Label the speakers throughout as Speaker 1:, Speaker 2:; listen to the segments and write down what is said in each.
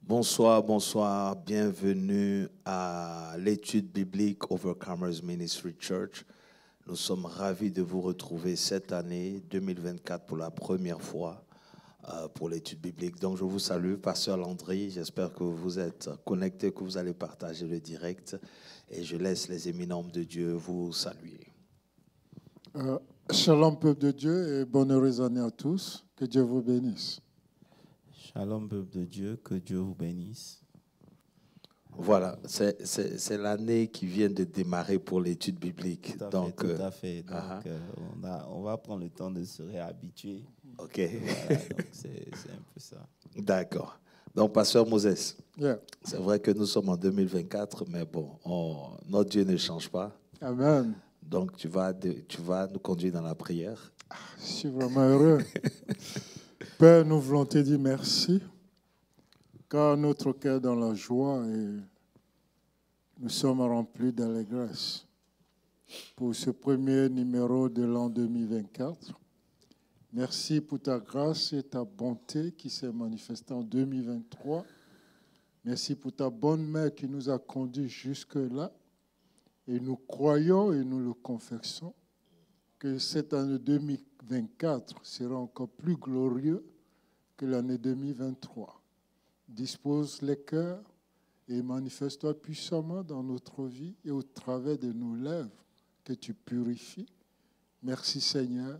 Speaker 1: Bonsoir, bonsoir, bienvenue à l'étude biblique Overcomers Ministry Church. Nous sommes ravis de vous retrouver cette année 2024 pour la première fois pour l'étude biblique. Donc je vous salue, Pasteur Landry, j'espère que vous êtes connectés, que vous allez partager le direct et je laisse les éminents de Dieu vous saluer.
Speaker 2: Shalom peuple de Dieu et bonne heureuse année à tous, que Dieu vous bénisse.
Speaker 3: Shalom, peuple de Dieu, que Dieu vous bénisse.
Speaker 1: Voilà, c'est l'année qui vient de démarrer pour l'étude biblique.
Speaker 3: Tout à fait. Donc, on va prendre le temps de se réhabituer.
Speaker 1: OK.
Speaker 3: Voilà, donc c'est un peu ça.
Speaker 1: D'accord. Donc, Pasteur Moses,
Speaker 2: Yeah.
Speaker 1: c'est vrai que nous sommes en 2024, mais bon, notre Dieu ne change pas.
Speaker 2: Amen.
Speaker 1: Donc, tu vas nous conduire dans la prière.
Speaker 2: Je suis vraiment heureux. Père, nous voulons te dire merci, car notre cœur est dans la joie et nous sommes remplis d'allégresse pour ce premier numéro de l'an 2024. Merci pour ta grâce et ta bonté qui s'est manifestée en 2023. Merci pour ta bonne main qui nous a conduits jusque-là. Et nous croyons et nous le confessons que cette année 2024 sera encore plus glorieux que l'année 2023. Dispose les cœurs et manifeste-toi puissamment dans notre vie et au travers de nos lèvres que tu purifies. Merci Seigneur,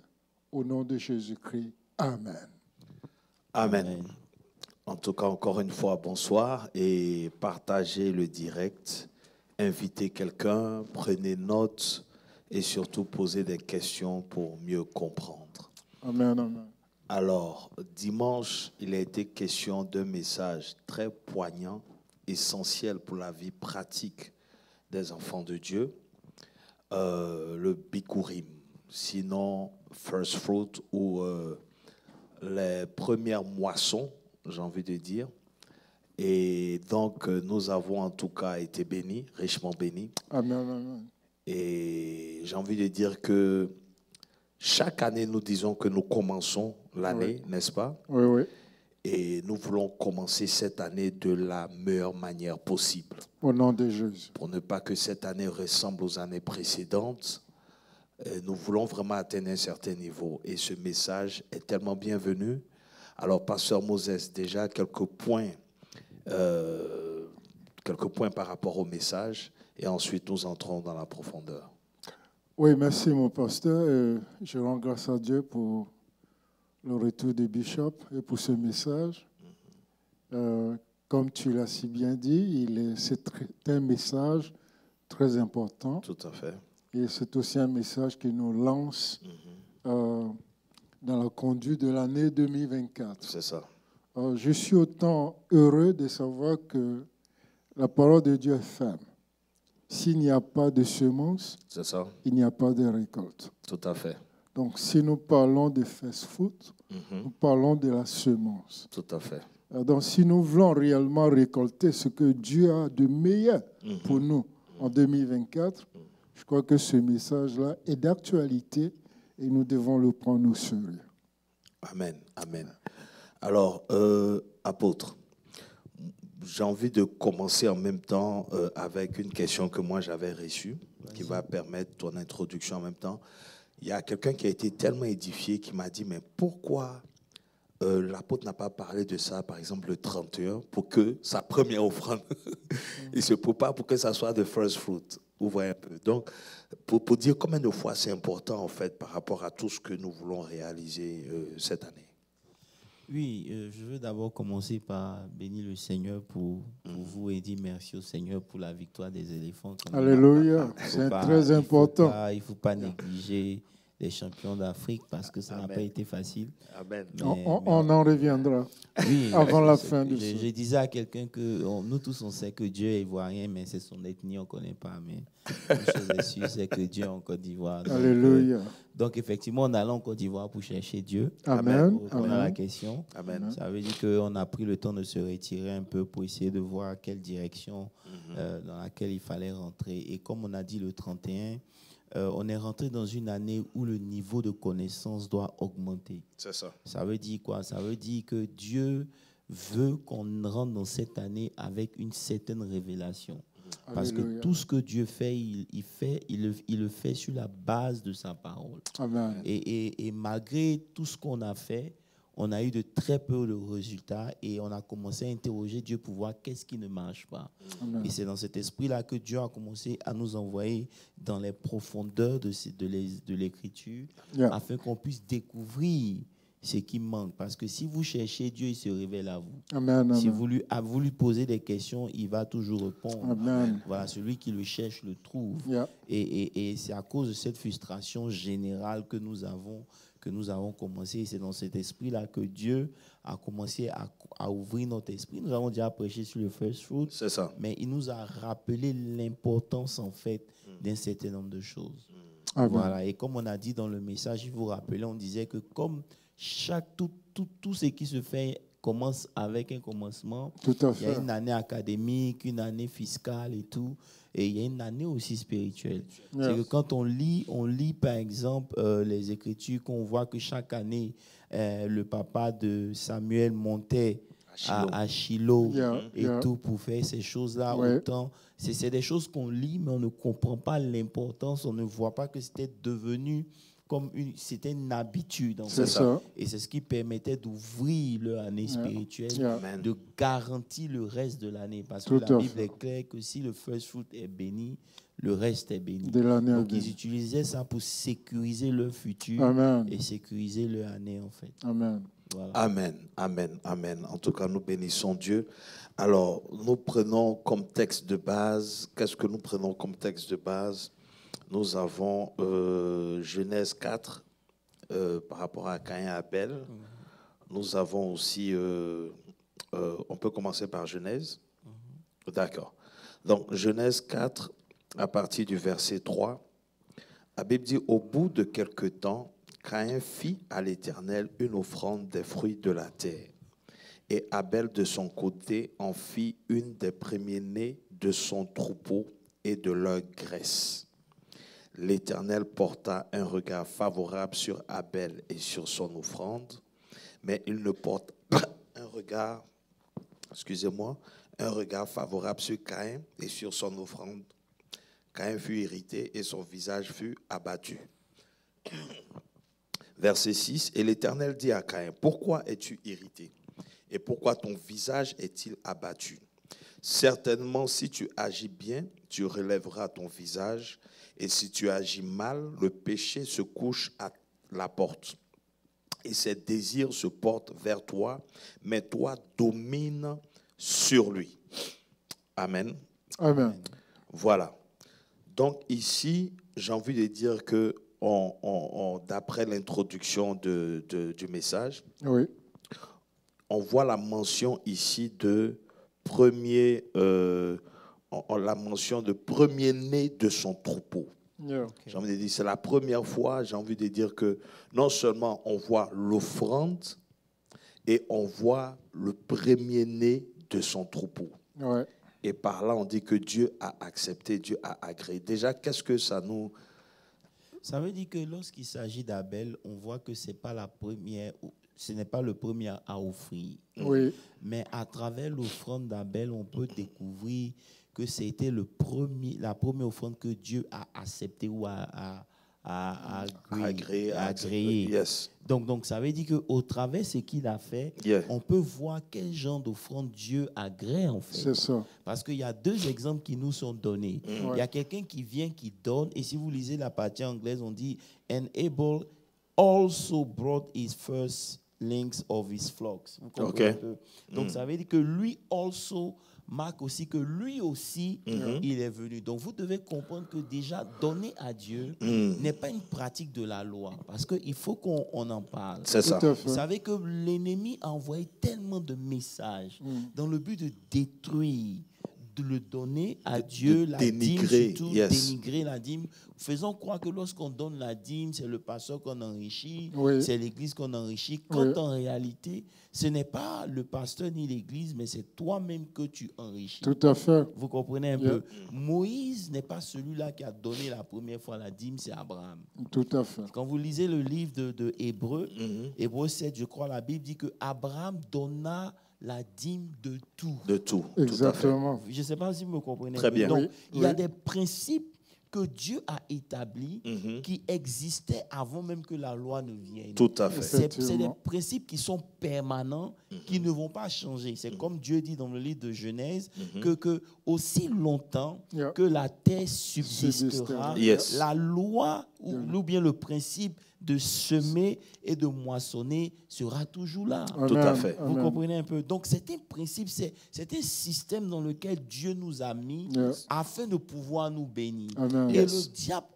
Speaker 2: au nom de Jésus-Christ. Amen.
Speaker 1: Amen. En tout cas, encore une fois, bonsoir et partagez le direct. Invitez quelqu'un, prenez note et surtout posez des questions pour mieux comprendre.
Speaker 2: Amen, amen.
Speaker 1: Alors, dimanche, il a été question d'un message très poignant, essentiel pour la vie pratique des enfants de Dieu, le Bikurim, sinon First Fruit ou les premières moissons, j'ai envie de dire. Et donc, nous avons en tout cas été bénis, richement bénis.
Speaker 2: Amen, amen.
Speaker 1: Et j'ai envie de dire que chaque année, nous disons que nous commençons l'année, n'est-ce pas?
Speaker 2: Oui, oui.
Speaker 1: Et nous voulons commencer cette année de la meilleure manière possible.
Speaker 2: Au nom de Jésus.
Speaker 1: Pour ne pas que cette année ressemble aux années précédentes, nous voulons vraiment atteindre un certain niveau. Et ce message est tellement bienvenu. Alors, Pasteur Moses, déjà quelques points par rapport au message. Et ensuite, nous entrons dans la profondeur.
Speaker 2: Oui, merci mon pasteur. Je rends grâce à Dieu pour le retour des bishops et pour ce message. Comme tu l'as si bien dit, c'est un message très important.
Speaker 1: Tout à fait.
Speaker 2: Et c'est aussi un message qui nous lance dans la conduite de l'année 2024.
Speaker 1: C'est ça.
Speaker 2: Je suis autant heureux de savoir que la parole de Dieu est ferme. S'il n'y a pas de semence,
Speaker 1: C'est ça.
Speaker 2: il n'y a pas de récolte.
Speaker 1: Tout à fait.
Speaker 2: Donc, si nous parlons de first fruit, nous parlons de la semence.
Speaker 1: Tout à fait.
Speaker 2: Donc, si nous voulons réellement récolter ce que Dieu a de meilleur pour nous en 2024, je crois que ce message-là est d'actualité et nous devons le prendre au sérieux.
Speaker 1: Amen. Amen. Alors, apôtre, j'ai envie de commencer en même temps avec une question que moi j'avais reçue, qui va permettre ton introduction en même temps. Il y a quelqu'un qui a été tellement édifié qui m'a dit, mais pourquoi l'apôtre n'a pas parlé de ça, par exemple, le 31, pour que sa première offrande, il se prépare pour que ça soit de first fruit. Vous voyez un peu. Donc, pour dire combien de fois c'est important, en fait, par rapport à tout ce que nous voulons réaliser cette année.
Speaker 3: Oui, je veux d'abord commencer par bénir le Seigneur pour vous et dire merci au Seigneur pour la victoire des éléphants.
Speaker 2: Alléluia, c'est très important.
Speaker 3: Il ne faut pas négliger les champions d'Afrique parce que ça n'a pas été facile.
Speaker 1: Amen.
Speaker 2: On en reviendra avant la fin du
Speaker 3: Je disais à quelqu'un que nous tous, on sait que Dieu est ivoirien, mais c'est son ethnie, on ne connaît pas. Mais une chose est sûre, c'est que Dieu est en Côte d'Ivoire.
Speaker 2: Alléluia.
Speaker 3: Donc, effectivement, on allait en Côte d'Ivoire pour chercher Dieu.
Speaker 2: Amen.
Speaker 3: Pour répondre à la question.
Speaker 1: Amen.
Speaker 3: Ça veut dire qu'on a pris le temps de se retirer un peu pour essayer de voir quelle direction dans laquelle il fallait rentrer. Et comme on a dit le 31, on est rentré dans une année où le niveau de connaissance doit augmenter.
Speaker 1: C'est ça.
Speaker 3: Ça veut dire quoi? Ça veut dire que Dieu veut qu'on rentre dans cette année avec une certaine révélation. Parce
Speaker 2: Alléluia.
Speaker 3: que tout ce que Dieu fait, il le fait sur la base de sa parole.
Speaker 2: Amen.
Speaker 3: Et malgré tout ce qu'on a fait, on a eu de très peu de résultats et on a commencé à interroger Dieu pour voir qu'est-ce qui ne marche pas.
Speaker 2: Amen.
Speaker 3: Et c'est dans cet esprit-là que Dieu a commencé à nous envoyer dans les profondeurs de l'Écriture
Speaker 2: Yeah.
Speaker 3: afin qu'on puisse découvrir ce qui manque. Parce que si vous cherchez Dieu, il se révèle à vous.
Speaker 2: Amen.
Speaker 3: Si
Speaker 2: Amen.
Speaker 3: vous lui posez des questions, il va toujours répondre.
Speaker 2: Amen.
Speaker 3: Voilà, celui qui le cherche le trouve.
Speaker 2: Yeah.
Speaker 3: Et c'est à cause de cette frustration générale que nous avons commencé. Et c'est dans cet esprit-là que Dieu a commencé à ouvrir notre esprit. Nous avons déjà prêché sur le first fruit,
Speaker 1: C'est ça.
Speaker 3: mais il nous a rappelé l'importance, en fait, d'un certain nombre de choses.
Speaker 2: Amen.
Speaker 3: Voilà. Et comme on a dit dans le message, je vous rappelais, on disait que comme tout ce qui se fait commence avec un commencement,
Speaker 2: Tout à
Speaker 3: il y a
Speaker 2: fait.
Speaker 3: une année académique, une année fiscale et tout, et il y a une année aussi spirituelle.
Speaker 2: Yeah.
Speaker 3: C'est que quand on lit par exemple les Écritures, qu'on voit que chaque année, le papa de Samuel montait à Shiloh
Speaker 2: Yeah,
Speaker 3: et
Speaker 2: yeah.
Speaker 3: tout pour faire ces choses-là.
Speaker 2: Ouais.
Speaker 3: Autant, c'est des choses qu'on lit, mais on ne comprend pas l'importance, on ne voit pas que c'était devenu c'était une habitude. En
Speaker 2: C'est
Speaker 3: fait.
Speaker 2: ça.
Speaker 3: Et c'est ce qui permettait d'ouvrir leur année spirituelle,
Speaker 2: Yeah.
Speaker 1: Amen.
Speaker 3: de garantir le reste de l'année. Parce que
Speaker 2: Tout
Speaker 3: la
Speaker 2: à
Speaker 3: Bible
Speaker 2: fait.
Speaker 3: est claire que si le first fruit est béni, le reste est béni.
Speaker 2: De l'année à
Speaker 3: Donc ils
Speaker 2: venir.
Speaker 3: utilisaient ça pour sécuriser leur futur
Speaker 2: Amen.
Speaker 3: et sécuriser leur année en fait.
Speaker 2: Amen.
Speaker 3: Voilà.
Speaker 1: Amen, amen, amen. En tout cas, nous bénissons Dieu. Alors, nous prenons comme texte de base, qu'est-ce que nous prenons comme texte de base? Nous avons Genèse 4 par rapport à Caïn et Abel. Nous avons aussi, on peut commencer par Genèse. D'accord. Donc, Genèse 4, à partir du verset 3, la Bible dit, au bout de quelque temps, Caïn fit à l'Éternel une offrande des fruits de la terre. Et Abel, de son côté, en fit une des premiers-nés de son troupeau et de leur graisse. L'Éternel porta un regard favorable sur Abel et sur son offrande, mais il ne porte pas un regard favorable sur Caïn et sur son offrande. Caïn fut irrité et son visage fut abattu. Verset 6, et l'Éternel dit à Caïn, pourquoi es-tu irrité? Et pourquoi ton visage est-il abattu? Certainement, si tu agis bien, tu relèveras ton visage, et si tu agis mal, le péché se couche à la porte. Et ses désirs se portent vers toi, mais toi domine sur lui. Amen.
Speaker 2: Amen.
Speaker 1: Voilà. Donc ici, j'ai envie de dire que d'après l'introduction du message,
Speaker 2: Oui.
Speaker 1: on voit la mention ici de premier-né de son troupeau.
Speaker 2: Yeah.
Speaker 1: J'ai envie de dire, c'est la première fois, j'ai envie de dire que non seulement on voit l'offrande et on voit le premier-né de son troupeau.
Speaker 2: Ouais.
Speaker 1: Et par là, on dit que Dieu a accepté, Dieu a agréé. Déjà, qu'est-ce que ça nous...
Speaker 3: Ça veut dire que lorsqu'il s'agit d'Abel, on voit que ce n'est pas le premier à offrir.
Speaker 2: Oui.
Speaker 3: Mais à travers l'offrande d'Abel, on peut découvrir que c'était la première offrande que Dieu a acceptée ou a agréée.
Speaker 1: Yes.
Speaker 3: Donc, ça veut dire qu'au travers de ce qu'il a fait,
Speaker 1: Yeah.
Speaker 3: on peut voir quel genre d'offrande Dieu agrée en fait.
Speaker 2: C'est ça.
Speaker 3: Parce qu'il y a deux exemples qui nous sont donnés. Il y a quelqu'un qui vient, qui donne, et si vous lisez la partie anglaise, on dit « And Abel also brought his first links of his flocks ». Vous comprenez un peu? Donc, ça veut dire que lui also marque aussi que lui aussi, il est venu. Donc, vous devez comprendre que déjà, donner à Dieu n'est pas une pratique de la loi. Parce qu'il faut qu'on en parle.
Speaker 1: C'est ça.
Speaker 2: Tout à
Speaker 3: Vous
Speaker 2: fait.
Speaker 3: savez que l'ennemi a envoyé tellement de messages dans le but de détruire, de le donner à Dieu, la
Speaker 1: dénigrer,
Speaker 3: dîme, surtout dénigrer la dîme. Faisons croire que lorsqu'on donne la dîme, c'est le pasteur qu'on enrichit,
Speaker 2: Oui.
Speaker 3: c'est l'église qu'on enrichit, quand
Speaker 2: Oui.
Speaker 3: en réalité, ce n'est pas le pasteur ni l'église, mais c'est toi-même que tu enrichis.
Speaker 2: Tout à fait.
Speaker 3: Vous comprenez un
Speaker 2: Yeah.
Speaker 3: peu? Moïse n'est pas celui-là qui a donné la première fois la dîme, c'est Abraham.
Speaker 2: Tout à fait.
Speaker 3: Quand vous lisez le livre de Hébreux, Hébreux 7, je crois, la Bible dit que Abraham donna la dîme de tout.
Speaker 1: De tout.
Speaker 2: Exactement.
Speaker 3: Je ne sais pas si vous me comprenez.
Speaker 1: Très bien.
Speaker 3: Donc,
Speaker 2: Oui,
Speaker 3: il y a
Speaker 2: oui.
Speaker 3: des principes que Dieu a établis
Speaker 1: Mhm.
Speaker 3: qui existaient avant même que la loi ne vienne.
Speaker 1: Tout à fait.
Speaker 3: C'est des
Speaker 2: Effectivement.
Speaker 3: principes qui sont permanents, qui ne vont pas changer. C'est comme Dieu dit dans le livre de Genèse, que aussi longtemps
Speaker 2: Yeah.
Speaker 3: que la terre subsistera,
Speaker 1: Yes.
Speaker 3: la loi ou bien le principe de semer et de moissonner sera toujours là.
Speaker 2: Amen.
Speaker 1: Tout à fait.
Speaker 3: Vous
Speaker 2: Amen.
Speaker 3: comprenez un peu? Donc, c'est un principe, c'est un système dans lequel Dieu nous a mis
Speaker 2: Yeah.
Speaker 3: afin de pouvoir nous bénir.
Speaker 2: Amen.
Speaker 3: Et
Speaker 1: Yes.
Speaker 3: le diable,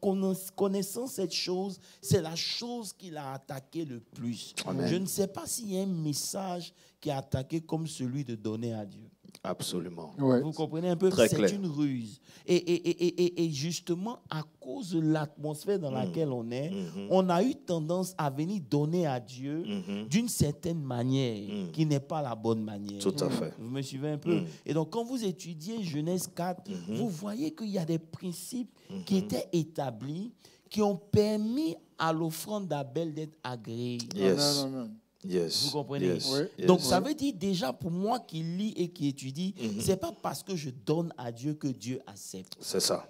Speaker 3: connaissant cette chose, c'est la chose qu'il a attaqué le plus.
Speaker 1: Amen.
Speaker 3: Je ne sais pas s'il y a un message qui est attaqué comme celui de donner à Dieu.
Speaker 1: Absolument.
Speaker 2: Ouais.
Speaker 3: Vous comprenez un peu?
Speaker 1: Très
Speaker 3: C'est
Speaker 1: clair.
Speaker 3: une ruse. Et justement, à cause de l'atmosphère dans laquelle on est, on a eu tendance à venir donner à Dieu d'une certaine manière qui n'est pas la bonne manière.
Speaker 1: Tout à fait.
Speaker 3: Vous me suivez un peu? Et donc, quand vous étudiez Genèse 4, vous voyez qu'il y a des principes qui étaient établis, qui ont permis à l'offrande d'Abel d'être agréée.
Speaker 1: Yes.
Speaker 2: Amen, amen.
Speaker 1: Yes.
Speaker 3: Vous comprenez?
Speaker 1: Yes.
Speaker 2: Oui.
Speaker 1: Yes.
Speaker 3: Donc, ça veut dire déjà pour moi qui lis et qui étudie, c'est pas parce que je donne à Dieu que Dieu accepte.
Speaker 1: C'est ça.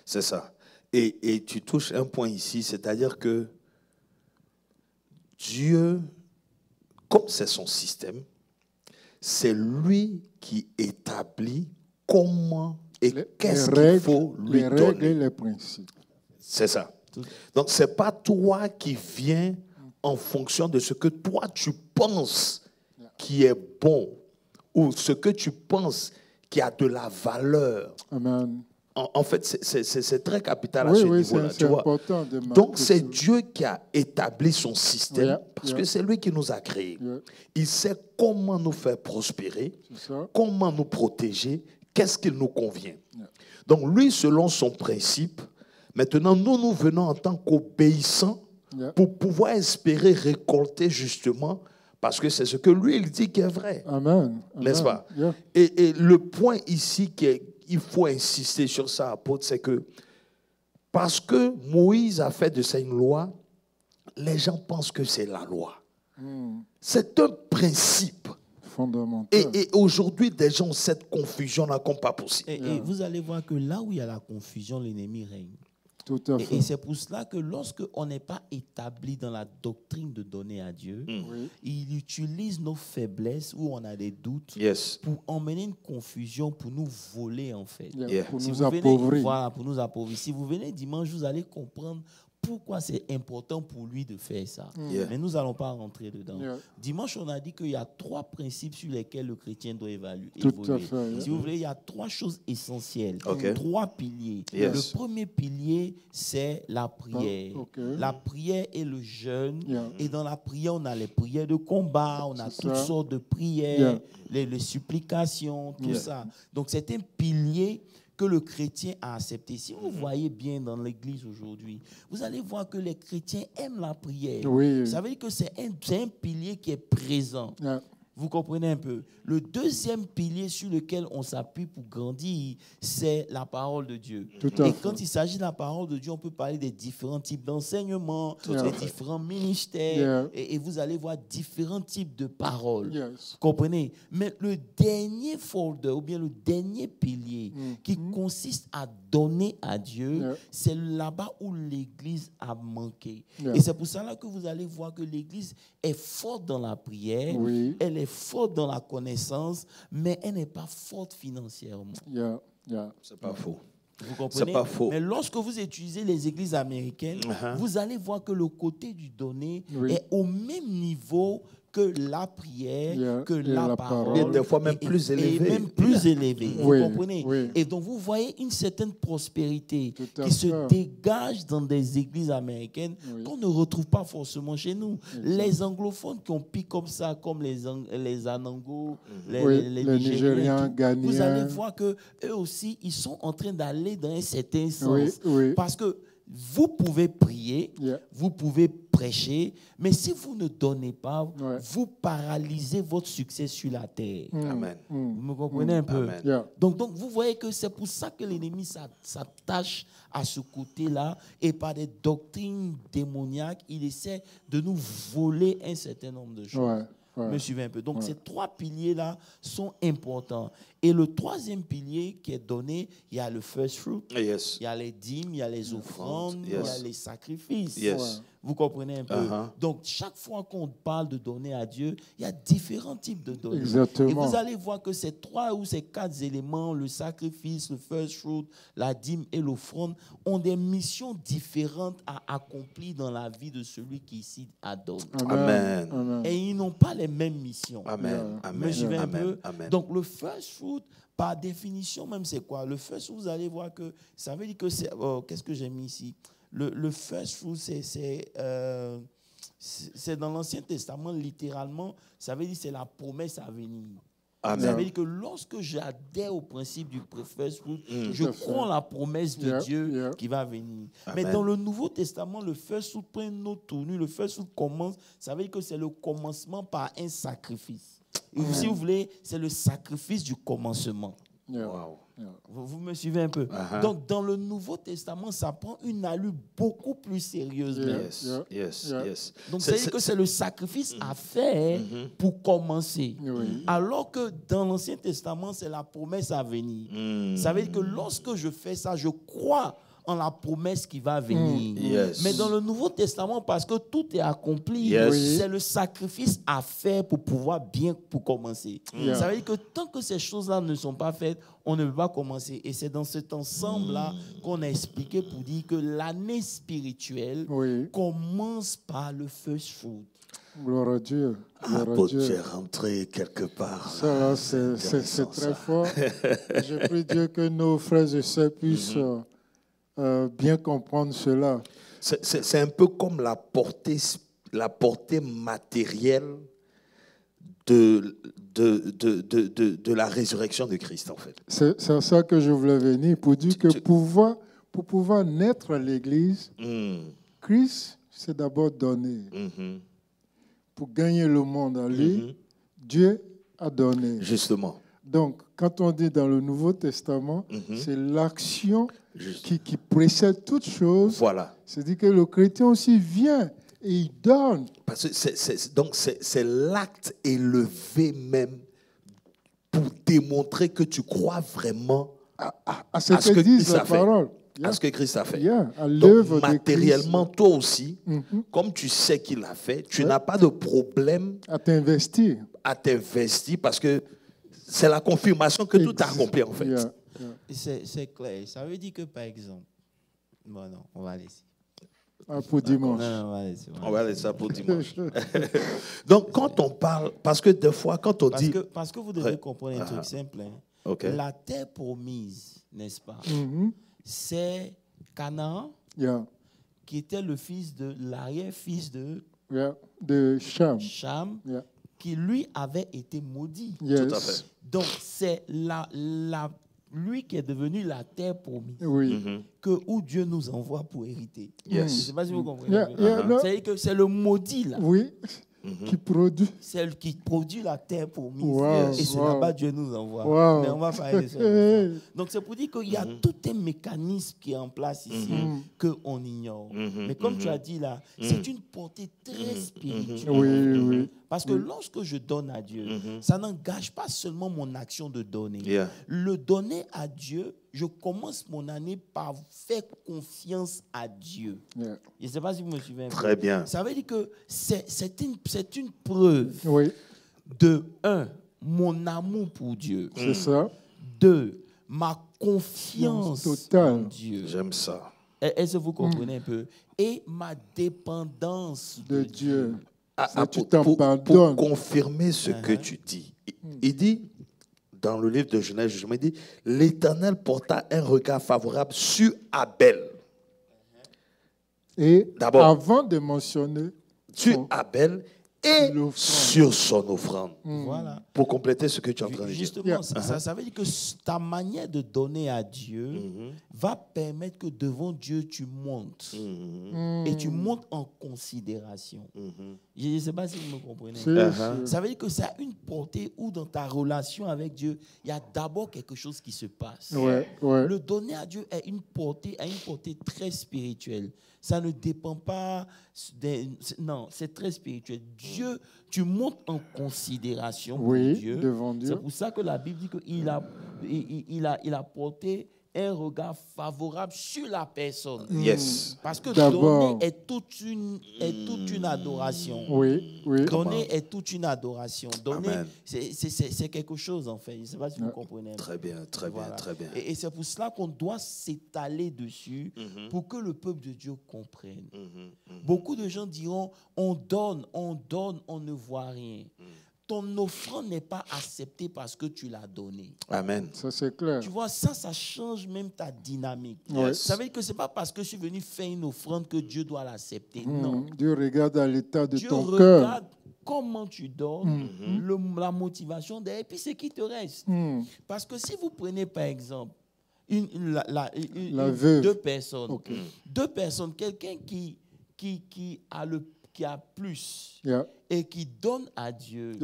Speaker 1: C'est ça. Et tu touches un point ici, c'est-à-dire que Dieu, comme c'est son système, c'est lui qui établit comment et qu'est-ce qu'il faut lui
Speaker 2: les règles et
Speaker 1: donner.
Speaker 2: les principes.
Speaker 1: C'est ça. Donc, ce n'est pas toi qui viens en fonction de ce que toi tu penses qui est bon ou ce que tu penses qui a de la valeur.
Speaker 2: Amen.
Speaker 1: En fait, c'est très capital à
Speaker 2: Oui,
Speaker 1: ce
Speaker 2: oui,
Speaker 1: niveau-là.
Speaker 2: c'est
Speaker 1: Tu vois.
Speaker 2: important de marquer
Speaker 1: Donc, c'est
Speaker 2: ça.
Speaker 1: Dieu qui a établi son système
Speaker 2: Yeah,
Speaker 1: parce
Speaker 2: yeah.
Speaker 1: que c'est lui qui nous a créés.
Speaker 2: Yeah.
Speaker 1: Il sait comment nous faire prospérer,
Speaker 2: C'est ça.
Speaker 1: comment nous protéger, qu'est-ce qu'il nous convient. Donc, lui, selon son principe, maintenant, nous venons en tant qu'obéissants
Speaker 2: Yeah.
Speaker 1: pour pouvoir espérer récolter justement, parce que c'est ce que lui, il dit qui est vrai.
Speaker 2: Amen.
Speaker 1: N'est-ce
Speaker 2: Amen.
Speaker 1: pas?
Speaker 2: Yeah.
Speaker 1: Et le point ici qu'il faut insister sur ça, apôtre, c'est que parce que Moïse a fait de ça une loi, les gens pensent que c'est la loi. C'est un principe.
Speaker 2: Fondamental.
Speaker 1: Et aujourd'hui, des gens ont cette confusion-là comme pas possible.
Speaker 3: Et vous allez voir que là où il y a la confusion, l'ennemi règne.
Speaker 2: Tout à fait.
Speaker 3: Et c'est pour cela que lorsque on n'est pas établi dans la doctrine de donner à Dieu,
Speaker 2: Oui.
Speaker 3: il utilise nos faiblesses où on a des doutes
Speaker 1: Yes.
Speaker 3: pour emmener une confusion, pour nous voler en fait.
Speaker 2: Yeah.
Speaker 1: Yeah.
Speaker 2: Pour
Speaker 3: Si
Speaker 2: nous
Speaker 3: vous venez,
Speaker 2: appauvrir.
Speaker 3: voilà, pour nous appauvrir. Si vous venez dimanche, vous allez comprendre pourquoi c'est important pour lui de faire ça.
Speaker 1: Yeah.
Speaker 3: Mais nous n'allons pas rentrer dedans.
Speaker 2: Yeah.
Speaker 3: Dimanche, on a dit qu'il y a 3 principes sur lesquels le chrétien doit évoluer.
Speaker 2: Tout à fait, yeah.
Speaker 3: Si vous voulez, il y a 3 choses essentielles,
Speaker 1: Ok.
Speaker 3: 3 piliers.
Speaker 1: Yes.
Speaker 3: Le premier pilier, c'est la prière.
Speaker 2: Ah, ok.
Speaker 3: La prière et le jeûne.
Speaker 2: Yeah.
Speaker 3: Et dans la prière, on a les prières de combat, on a
Speaker 2: C'est
Speaker 3: toutes
Speaker 2: ça.
Speaker 3: sortes de prières,
Speaker 2: Yeah.
Speaker 3: les supplications, tout
Speaker 2: Yeah.
Speaker 3: ça. Donc, c'est un pilier que le chrétien a accepté. Si vous voyez bien dans l'église aujourd'hui, vous allez voir que les chrétiens aiment la prière.
Speaker 2: Oui.
Speaker 3: Ça veut dire que c'est un pilier qui est présent.
Speaker 2: Yeah.
Speaker 3: Vous comprenez un peu? Le deuxième pilier sur lequel on s'appuie pour grandir, c'est la parole de Dieu.
Speaker 2: Tout à
Speaker 3: Et
Speaker 2: fait.
Speaker 3: quand il s'agit de la parole de Dieu, on peut parler des différents types d'enseignements,
Speaker 2: à
Speaker 3: des
Speaker 2: fait.
Speaker 3: différents ministères,
Speaker 2: Yeah.
Speaker 3: et vous allez voir différents types de paroles.
Speaker 2: Yes.
Speaker 3: Comprenez? Mais le dernier folder, ou bien le dernier pilier qui consiste à donner à Dieu,
Speaker 2: Yeah.
Speaker 3: c'est là-bas où l'Église a manqué.
Speaker 2: Yeah.
Speaker 3: Et c'est pour cela que vous allez voir que l'Église est forte dans la prière,
Speaker 2: Oui.
Speaker 3: elle est forte dans la connaissance, mais elle n'est pas forte financièrement.
Speaker 2: Yeah. Yeah.
Speaker 1: C'est pas faux.
Speaker 3: Vous comprenez?
Speaker 1: C'est pas faux.
Speaker 3: Mais lorsque vous utilisez les églises américaines, vous allez voir que le côté du donner
Speaker 2: Oui.
Speaker 3: est au même niveau que la prière,
Speaker 2: Yeah.
Speaker 3: que
Speaker 2: Et
Speaker 3: la
Speaker 2: la
Speaker 3: parole.
Speaker 2: parole.
Speaker 1: Et des fois même plus élevé.
Speaker 3: Et même plus élevé. Vous
Speaker 2: Oui,
Speaker 3: comprenez?
Speaker 2: oui.
Speaker 3: Et donc, vous voyez une certaine prospérité
Speaker 2: Tout à
Speaker 3: qui se
Speaker 2: fait.
Speaker 3: dégage dans des églises américaines
Speaker 2: Oui.
Speaker 3: qu'on ne retrouve pas forcément chez nous. Les anglophones qui ont pris comme ça, comme les Anangos,
Speaker 2: Oui, les Nigériens,
Speaker 3: et tout, vous
Speaker 2: Ghanéens.
Speaker 3: allez voir que eux aussi, ils sont en train d'aller dans un certain sens.
Speaker 2: Oui, oui.
Speaker 3: Parce que vous pouvez prier,
Speaker 2: Yeah.
Speaker 3: vous pouvez prêcher, mais si vous ne donnez pas,
Speaker 2: Ouais.
Speaker 3: vous paralysez votre succès sur la terre.
Speaker 1: Amen.
Speaker 3: Vous me comprenez un peu?
Speaker 1: Amen.
Speaker 2: Yeah.
Speaker 3: Donc, vous voyez que c'est pour ça que l'ennemi s'attache à ce côté-là et par des doctrines démoniaques, il essaie de nous voler un certain nombre de choses.
Speaker 2: Ouais.
Speaker 3: Me suivez un peu. Donc, ces 3 piliers-là sont importants. Et le 3e pilier qui est donné, il y a le first fruit,
Speaker 1: Yes.
Speaker 3: il y a les dîmes, il y a les offrandes, il y a les sacrifices.
Speaker 1: Yes.
Speaker 3: Vous comprenez un peu? Donc, chaque fois qu'on parle de donner à Dieu, il y a différents types de donner.
Speaker 2: Exactement.
Speaker 3: Et vous allez voir que ces 3 ou ces 4 éléments, le sacrifice, le first fruit, la dîme et l'offrande, ont des missions différentes à accomplir dans la vie de celui qui ici adonne.
Speaker 1: Amen.
Speaker 2: Amen.
Speaker 3: Et ils n'ont pas les mêmes missions.
Speaker 1: Amen. Amen.
Speaker 3: Me suivez un
Speaker 1: Amen.
Speaker 3: peu?
Speaker 1: Amen.
Speaker 3: Donc, le first fruit, par définition même, c'est quoi? Le first fruit, vous allez voir que ça veut dire que c'est... qu'est-ce que j'ai mis ici? Le first fruit, c'est dans l'Ancien Testament, littéralement, ça veut dire que c'est la promesse à venir.
Speaker 1: Amen.
Speaker 3: Ça veut dire que lorsque j'adhère au principe du first fruit, je crois en la promesse de Dieu qui va venir.
Speaker 1: Amen.
Speaker 3: Mais dans le Nouveau Testament, le first fruit prend une autre tournure. Le first fruit commence, ça veut dire que c'est le commencement par un sacrifice. Et si vous voulez, c'est le sacrifice du commencement.
Speaker 1: Wow.
Speaker 3: Vous me suivez un peu? Donc, dans le Nouveau Testament, ça prend une allure beaucoup plus sérieuse.
Speaker 1: Yes.
Speaker 3: Donc, c'est-à-dire que c'est le sacrifice à faire pour commencer. Alors que dans l'Ancien Testament, c'est la promesse à venir. Ça veut dire que lorsque je fais ça, je crois en la promesse qui va venir. Mais dans le Nouveau Testament, parce que tout est accompli, c'est le sacrifice à faire pour pouvoir bien pour commencer. Ça veut dire que tant que ces choses-là ne sont pas faites, on ne peut pas commencer. Et c'est dans cet ensemble-là qu'on a expliqué pour dire que l'année spirituelle commence par le first fruit.
Speaker 2: Gloire à Dieu.
Speaker 1: Apôtre, tu es rentré quelque part.
Speaker 2: Ça, c'est très fort. Je prie Dieu que nos frères et sœurs puissent bien comprendre cela.
Speaker 1: C'est un peu comme la portée matérielle de la résurrection de Christ, en fait.
Speaker 2: C'est à ça que je voulais venir, pour dire que pour pouvoir naître à l'Église, Christ s'est d'abord donné. Pour gagner le monde à lui, Dieu a donné.
Speaker 1: Justement.
Speaker 2: Donc, quand on dit dans le Nouveau Testament, c'est l'action qui précède toute chose.
Speaker 1: Voilà.
Speaker 2: C'est-à-dire que le chrétien aussi vient et il donne.
Speaker 1: Parce que c'est l'acte élevé même pour démontrer que tu crois vraiment
Speaker 2: à ce que disent les paroles.
Speaker 1: À ce que Christ a fait.
Speaker 2: Donc,
Speaker 1: matériellement, toi aussi, comme tu sais qu'il a fait, tu n'as pas de problème
Speaker 2: à t'investir
Speaker 1: parce que c'est la confirmation que tout a accompli, en fait.
Speaker 3: C'est clair. Ça veut dire que, par exemple, bon, non, on va laisser.
Speaker 2: Pour dimanche.
Speaker 3: Non, on va laisser.
Speaker 1: On va laisser ça pour dimanche. Donc, quand on parle, parce que des fois, quand on dit...
Speaker 3: Parce que vous devez comprendre un truc simple. La terre promise, n'est-ce pas? C'est Canaan, qui était le fils de l'arrière-fils
Speaker 2: de Cham,
Speaker 3: qui lui avait été maudit.
Speaker 1: Tout à fait.
Speaker 3: Donc, c'est lui qui est devenu la terre promise, où Dieu nous envoie pour hériter. Je ne sais pas si vous comprenez. C'est-à-dire que c'est le maudit, là.
Speaker 2: Qui produit.
Speaker 3: Celle qui produit la terre promise. Et c'est là-bas Dieu nous envoie. Mais on va parler de ça. Donc c'est pour dire qu'il y a tout un mécanisme qui est en place ici qu'on ignore. Mais comme tu as dit là, c'est une portée très spirituelle. Parce que lorsque je donne à Dieu, ça n'engage pas seulement mon action de donner. Le donner à Dieu, je commence mon année par faire confiance à Dieu. Je ne sais pas si vous me suivez un peu.
Speaker 1: Très bien.
Speaker 3: Ça veut dire que c'est une preuve de, 1, mon amour pour Dieu.
Speaker 2: C'est ça.
Speaker 3: 2, ma confiance en Dieu.
Speaker 1: J'aime ça.
Speaker 3: Est-ce que vous comprenez un peu? Et ma dépendance de Dieu.
Speaker 1: Pour confirmer ce que tu dis, il dit, dans le livre de Genèse, je me dis, l'Éternel porta un regard favorable sur Abel.
Speaker 2: Et avant de mentionner
Speaker 1: sur Abel et sur son offrande.
Speaker 3: Voilà.
Speaker 1: Pour compléter ce que tu es en train de dire.
Speaker 3: Justement, ça veut dire que ta manière de donner à Dieu va permettre que devant Dieu, tu montes. Et tu montes en considération. Je ne sais pas si vous me comprenez. Ça veut dire que ça a une portée où dans ta relation avec Dieu, il y a d'abord quelque chose qui se passe. Le donner à Dieu a une portée très spirituelle. Ça ne dépend pas non, c'est très spirituel. Dieu, tu montes en considération pour Dieu.
Speaker 2: Devant Dieu.
Speaker 3: C'est pour ça que la Bible dit qu'il a porté un regard favorable sur la personne.
Speaker 1: Yes.
Speaker 3: Parce que donner est toute une adoration.
Speaker 2: Oui.
Speaker 3: Donner est toute une adoration. Donner,
Speaker 1: Amen.
Speaker 3: c'est quelque chose, en fait. Je ne sais pas si vous comprenez.
Speaker 1: Très bien, très bien, très bien.
Speaker 3: Et c'est pour cela qu'on doit s'étaler dessus pour que le peuple de Dieu comprenne. Beaucoup de gens diront, on donne, on ne voit rien. Ton offrande n'est pas acceptée parce que tu l'as donnée.
Speaker 1: Amen.
Speaker 2: Ça, c'est clair.
Speaker 3: Tu vois, ça change même ta dynamique.
Speaker 2: Yes.
Speaker 3: Ça veut dire que ce n'est pas parce que je suis venu faire une offrande que Dieu doit l'accepter. Non.
Speaker 2: Dieu regarde à l'état de
Speaker 3: Dieu
Speaker 2: ton cœur.
Speaker 3: regarde comment tu donnes, la motivation derrière, et puis ce qui te reste. Parce que si vous prenez par exemple deux personnes, deux personnes, quelqu'un qui a plus et qui donne à Dieu,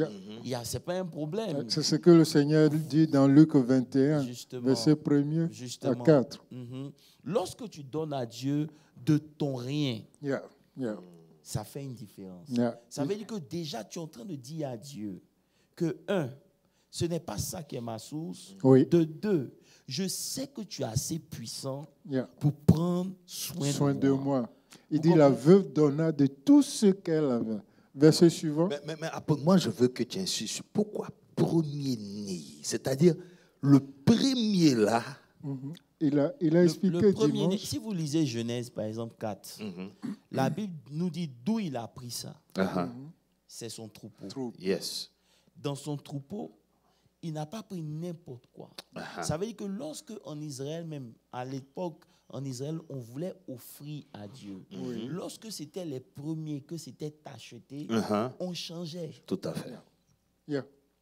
Speaker 3: c'est pas un problème.
Speaker 2: C'est ce que le Seigneur dit dans Luc 21,
Speaker 3: Justement,
Speaker 2: verset 1er à 4.
Speaker 3: Lorsque tu donnes à Dieu de ton rien, ça fait une différence. Ça veut dire que déjà tu es en train de dire à Dieu que ce n'est pas ça qui est ma source. De deux, je sais que tu es assez puissant pour prendre soin de moi.
Speaker 2: Il dit, la veuve donna de tout ce qu'elle avait. Verset suivant.
Speaker 1: Mais moi, je veux que tu insistes. Pourquoi premier-né? C'est-à-dire, le premier là.
Speaker 2: Il a expliqué
Speaker 3: le premier
Speaker 2: dimanche.
Speaker 3: Si vous lisez Genèse, par exemple, 4, la Bible nous dit d'où il a pris ça. C'est son troupeau.
Speaker 1: Yes.
Speaker 3: Dans son troupeau, il n'a pas pris n'importe quoi. Ça veut dire que lorsque en Israël, même à l'époque, en Israël, on voulait offrir à Dieu. Lorsque c'était les premiers que c'était acheté, on changeait.
Speaker 1: Tout à fait.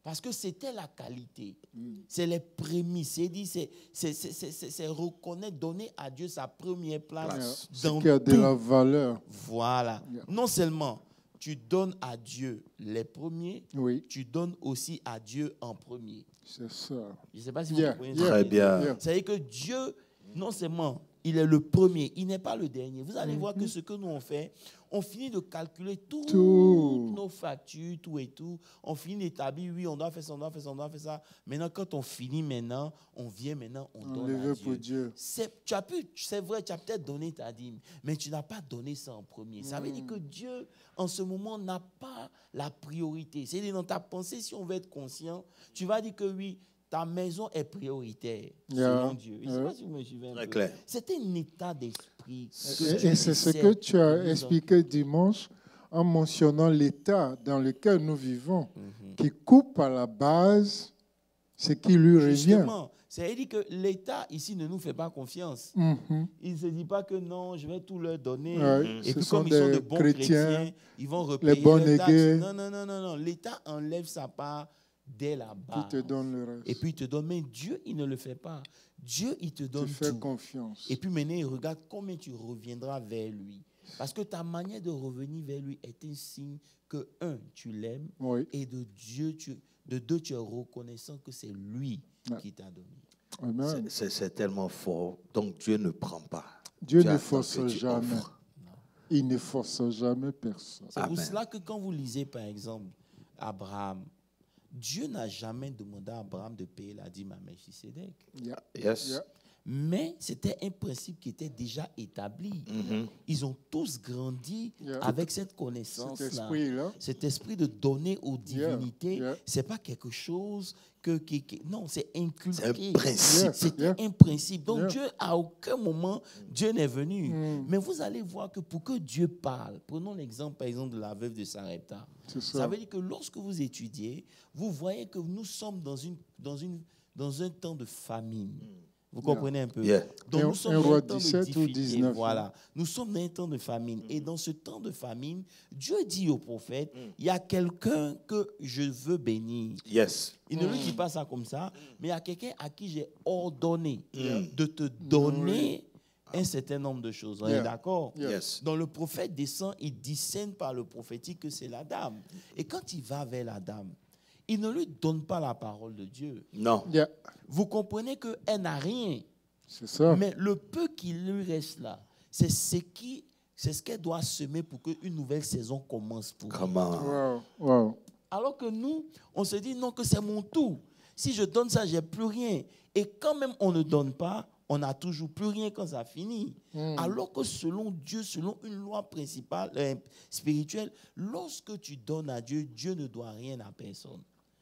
Speaker 3: Parce que c'était la qualité. C'est les prémices. C'est reconnaître, donner à Dieu sa première place.
Speaker 2: Ce qui a de la valeur.
Speaker 3: Voilà. Non seulement tu donnes à Dieu les premiers, tu donnes aussi à Dieu en premier.
Speaker 2: C'est ça.
Speaker 3: Je ne sais pas si vous comprenez.
Speaker 1: Très bien.
Speaker 3: C'est-à-dire que Dieu, non seulement il est le premier, il n'est pas le dernier. Vous allez voir que ce que nous on fait, on finit de calculer toutes nos factures, tout et tout. On finit d'établir, oui, on doit faire ça, on doit faire ça, on doit faire ça. Maintenant, quand on finit maintenant, on vient maintenant, on donne à Dieu. C'est vrai, tu as peut-être donné ta dîme, mais tu n'as pas donné ça en premier. Ça veut dire que Dieu, en ce moment, n'a pas la priorité. C'est-à-dire, dans ta pensée, si on veut être conscient, tu vas dire que oui, ta maison est prioritaire selon Dieu. Je ne sais pas si vous me suivez un peu. C'est un état d'esprit.
Speaker 2: Et c'est ce que tu as expliqué dimanche en mentionnant l'état dans lequel nous vivons, qui coupe à la base ce qui lui revient.
Speaker 3: Justement, c'est-à-dire que l'État ici ne nous fait pas confiance. Il ne se dit pas que non, je vais tout leur donner. Et puis comme ils sont de bons chrétiens, ils vont repayer
Speaker 2: les bons
Speaker 3: les taxes.
Speaker 2: aigués.
Speaker 3: Non. L'État enlève sa part dès la base.
Speaker 2: Il te donne le reste.
Speaker 3: Et puis il te donne. Mais Dieu, il ne le fait pas. Dieu, il te donne
Speaker 2: fais
Speaker 3: tout.
Speaker 2: Confiance.
Speaker 3: Et puis maintenant, il regarde combien tu reviendras vers lui. Parce que ta manière de revenir vers lui est un signe que, tu l'aimes. Et de deux, tu es reconnaissant que c'est lui qui t'a donné.
Speaker 1: C'est tellement fort. Donc Dieu ne prend pas.
Speaker 2: Dieu ne force jamais. Il ne force jamais personne.
Speaker 3: C'est pour cela que quand vous lisez, par exemple, Abraham, Dieu n'a jamais demandé à Abraham de payer la dîme à Melchisedec. Mais c'était un principe qui était déjà établi. Ils ont tous grandi avec cette connaissance-là. Cet esprit de donner aux divinités, ce n'est pas quelque chose non, c'est inculqué.
Speaker 1: C'est un principe.
Speaker 3: C'est un principe. Donc Dieu, à aucun moment, Dieu n'est venu. Mais vous allez voir que pour que Dieu parle, prenons l'exemple par exemple de la veuve de Sarepta. Ça veut dire que lorsque vous étudiez, vous voyez que nous sommes dans un temps de famine. Vous comprenez un peu? Donc nous sommes dans un temps de difficulté. Voilà. Nous sommes dans un temps de famine. Et dans ce temps de famine, Dieu dit au prophète, il y a quelqu'un que je veux bénir. Il ne lui dit pas ça comme ça, mais il y a quelqu'un à qui j'ai ordonné de te donner un certain nombre de choses. On est d'accord? Donc le prophète descend, il discerne par le prophétique que c'est la dame. Et quand il va vers la dame, il ne lui donne pas la parole de Dieu.
Speaker 1: Non.
Speaker 3: Vous comprenez qu'elle n'a rien.
Speaker 2: C'est ça.
Speaker 3: Mais le peu qui lui reste là, c'est ce qui c'est ce qu'elle doit semer pour qu'une nouvelle saison commence pour elle.
Speaker 2: Wow. Wow.
Speaker 3: Alors que nous, on se dit non, que c'est mon tout. Si je donne ça, j'ai plus rien. Et quand même on ne donne pas, on n'a toujours plus rien quand ça finit. Alors que selon Dieu, selon une loi principale, spirituelle, lorsque tu donnes à Dieu, Dieu ne doit rien à personne.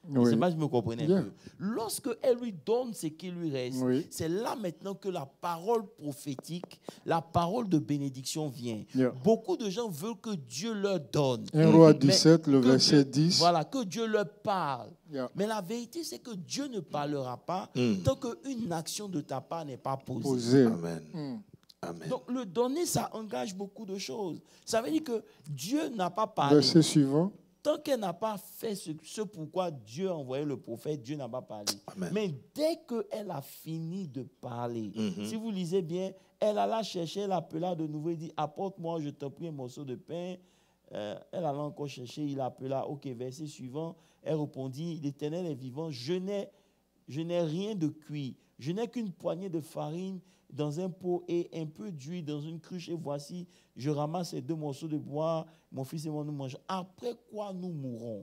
Speaker 3: Je ne sais pas si vous me comprenez un peu. Lorsque elle lui donne ce qui lui reste, c'est là maintenant que la parole prophétique, la parole de bénédiction vient. Beaucoup de gens veulent que Dieu leur donne.
Speaker 2: 1 Roi 17, le verset 10.
Speaker 3: Voilà, que Dieu leur parle. Mais la vérité, c'est que Dieu ne parlera pas tant qu'une action de ta part n'est pas posée.
Speaker 1: Amen. Amen.
Speaker 3: Donc, le donner, ça engage beaucoup de choses. Ça veut dire que Dieu n'a pas parlé.
Speaker 2: Verset suivant.
Speaker 3: Tant qu'elle n'a pas fait ce pourquoi Dieu a envoyé le prophète, Dieu n'a pas parlé.
Speaker 1: Amen.
Speaker 3: Mais dès qu'elle a fini de parler, si vous lisez bien, elle alla chercher, elle appela de nouveau et dit, apporte-moi, je t'en prie, un morceau de pain. Elle alla encore chercher, il appela, ok, verset suivant, elle répondit, l'Éternel est vivant, je n'ai rien de cuit, je n'ai qu'une poignée de farine dans un pot et un peu d'huile dans une cruche, et voici, je ramasse ces 2 morceaux de bois, mon fils et moi nous mangeons. Après quoi nous mourrons?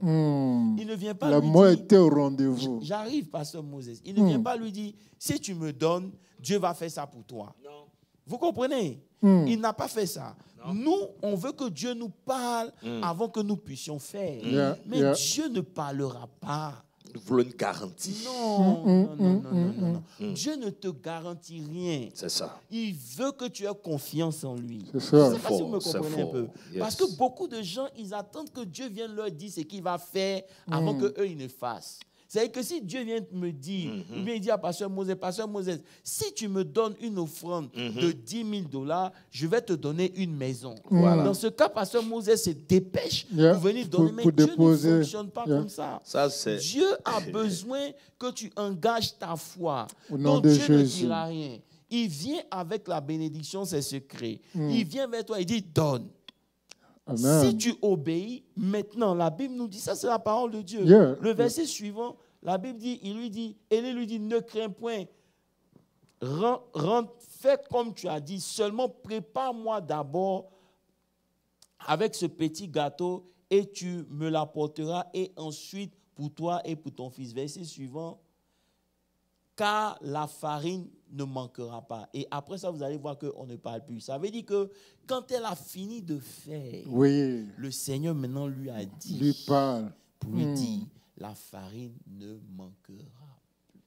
Speaker 3: Il ne vient pas
Speaker 2: la
Speaker 3: lui
Speaker 2: mort
Speaker 3: dire,
Speaker 2: était au rendez-vous.
Speaker 3: j'arrive, pasteur Moses. Il ne vient pas lui dire, si tu me donnes, Dieu va faire ça pour toi. Non. Vous comprenez? Il n'a pas fait ça. Non. Nous, on veut que Dieu nous parle avant que nous puissions faire. Mais Dieu ne parlera pas.
Speaker 1: Nous voulons une garantie.
Speaker 3: Non. Dieu ne te garantit rien.
Speaker 1: C'est ça.
Speaker 3: Il veut que tu aies confiance en lui.
Speaker 2: C'est ça.
Speaker 3: Je ne sais pas si vous me comprenez un peu. Parce que beaucoup de gens, ils attendent que Dieu vienne leur dire ce qu'il va faire avant qu'eux, ils ne fassent. C'est-à-dire que si Dieu vient me dire, ou bien il dit à Pasteur Moses, si tu me donnes une offrande de $10,000, je vais te donner une maison. Dans ce cas, Pasteur Moses se dépêche pour venir donner, mais Dieu ne fonctionne pas comme ça. Dieu a besoin que tu engages ta foi. Donc Dieu ne dira rien. Il vient avec la bénédiction, c'est secret. Il vient vers toi, il dit donne. Amen. Si tu obéis, maintenant, la Bible nous dit, ça c'est la parole de Dieu. Le verset suivant, la Bible dit, Élie lui dit, ne crains point, fais comme tu as dit, seulement prépare-moi d'abord avec ce petit gâteau et tu me l'apporteras et ensuite pour toi et pour ton fils. Verset suivant, car la farine ne manquera pas. Et après ça, vous allez voir qu'on ne parle plus. Ça veut dire que quand elle a fini de faire, le Seigneur maintenant lui a dit,
Speaker 2: lui parle.
Speaker 3: Pour lui dire, la farine ne manquera plus.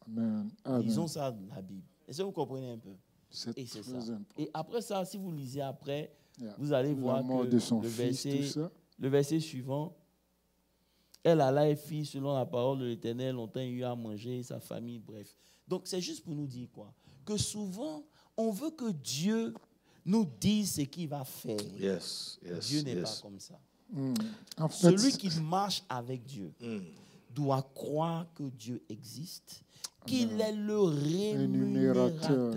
Speaker 2: Amen.
Speaker 3: Lisons ça dans la Bible. Est-ce que vous comprenez un peu? C'est ça.
Speaker 2: Important.
Speaker 3: Et après ça, si vous lisez après, vous allez voir que le verset suivant, elle alla et fit selon la parole de l'Éternel, longtemps il eut à manger, sa famille, bref. Donc c'est juste pour nous dire quoi? Que souvent, on veut que Dieu nous dise ce qu'il va faire. Dieu n'est pas comme ça. En fait, celui qui marche avec Dieu doit croire que Dieu existe, qu'il est le rémunérateur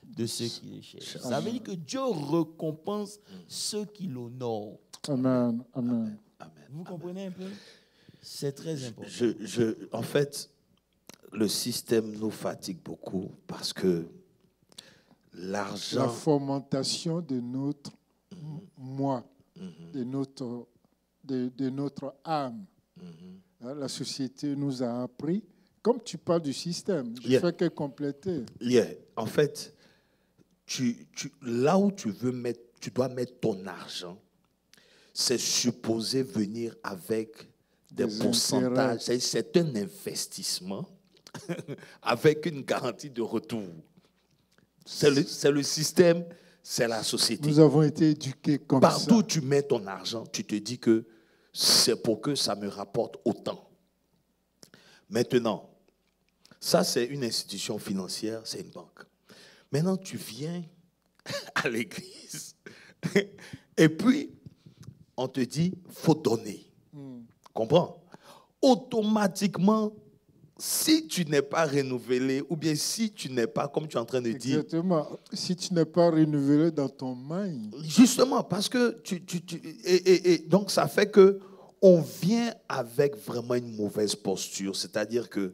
Speaker 3: de ceux qui le cherchent. Ça veut dire que Dieu récompense ceux qui l'honorent.
Speaker 2: Amen.
Speaker 3: Vous comprenez un peu? C'est très important.
Speaker 1: En fait, le système nous fatigue beaucoup parce que l'argent...
Speaker 2: La fomentation de notre moi, de notre âme. La société nous a appris, comme tu parles du système, je fais que compléter.
Speaker 1: En fait, là où tu dois mettre ton argent, c'est supposé venir avec des pourcentages. C'est un investissement avec une garantie de retour. C'est le système, c'est la société.
Speaker 2: Nous avons été éduqués comme ça.
Speaker 1: Partout où tu mets ton argent, tu te dis que c'est pour que ça me rapporte autant. Maintenant, ça c'est une institution financière, c'est une banque. Maintenant, tu viens à l'église et puis on te dit, faut donner. Comprends? Automatiquement, si tu n'es pas renouvelé, ou bien si tu n'es pas, comme tu es en train de dire...
Speaker 2: Exactement. Si tu n'es pas renouvelé dans ton mind.
Speaker 1: Justement, parce que donc ça fait que on vient avec vraiment une mauvaise posture. C'est-à-dire que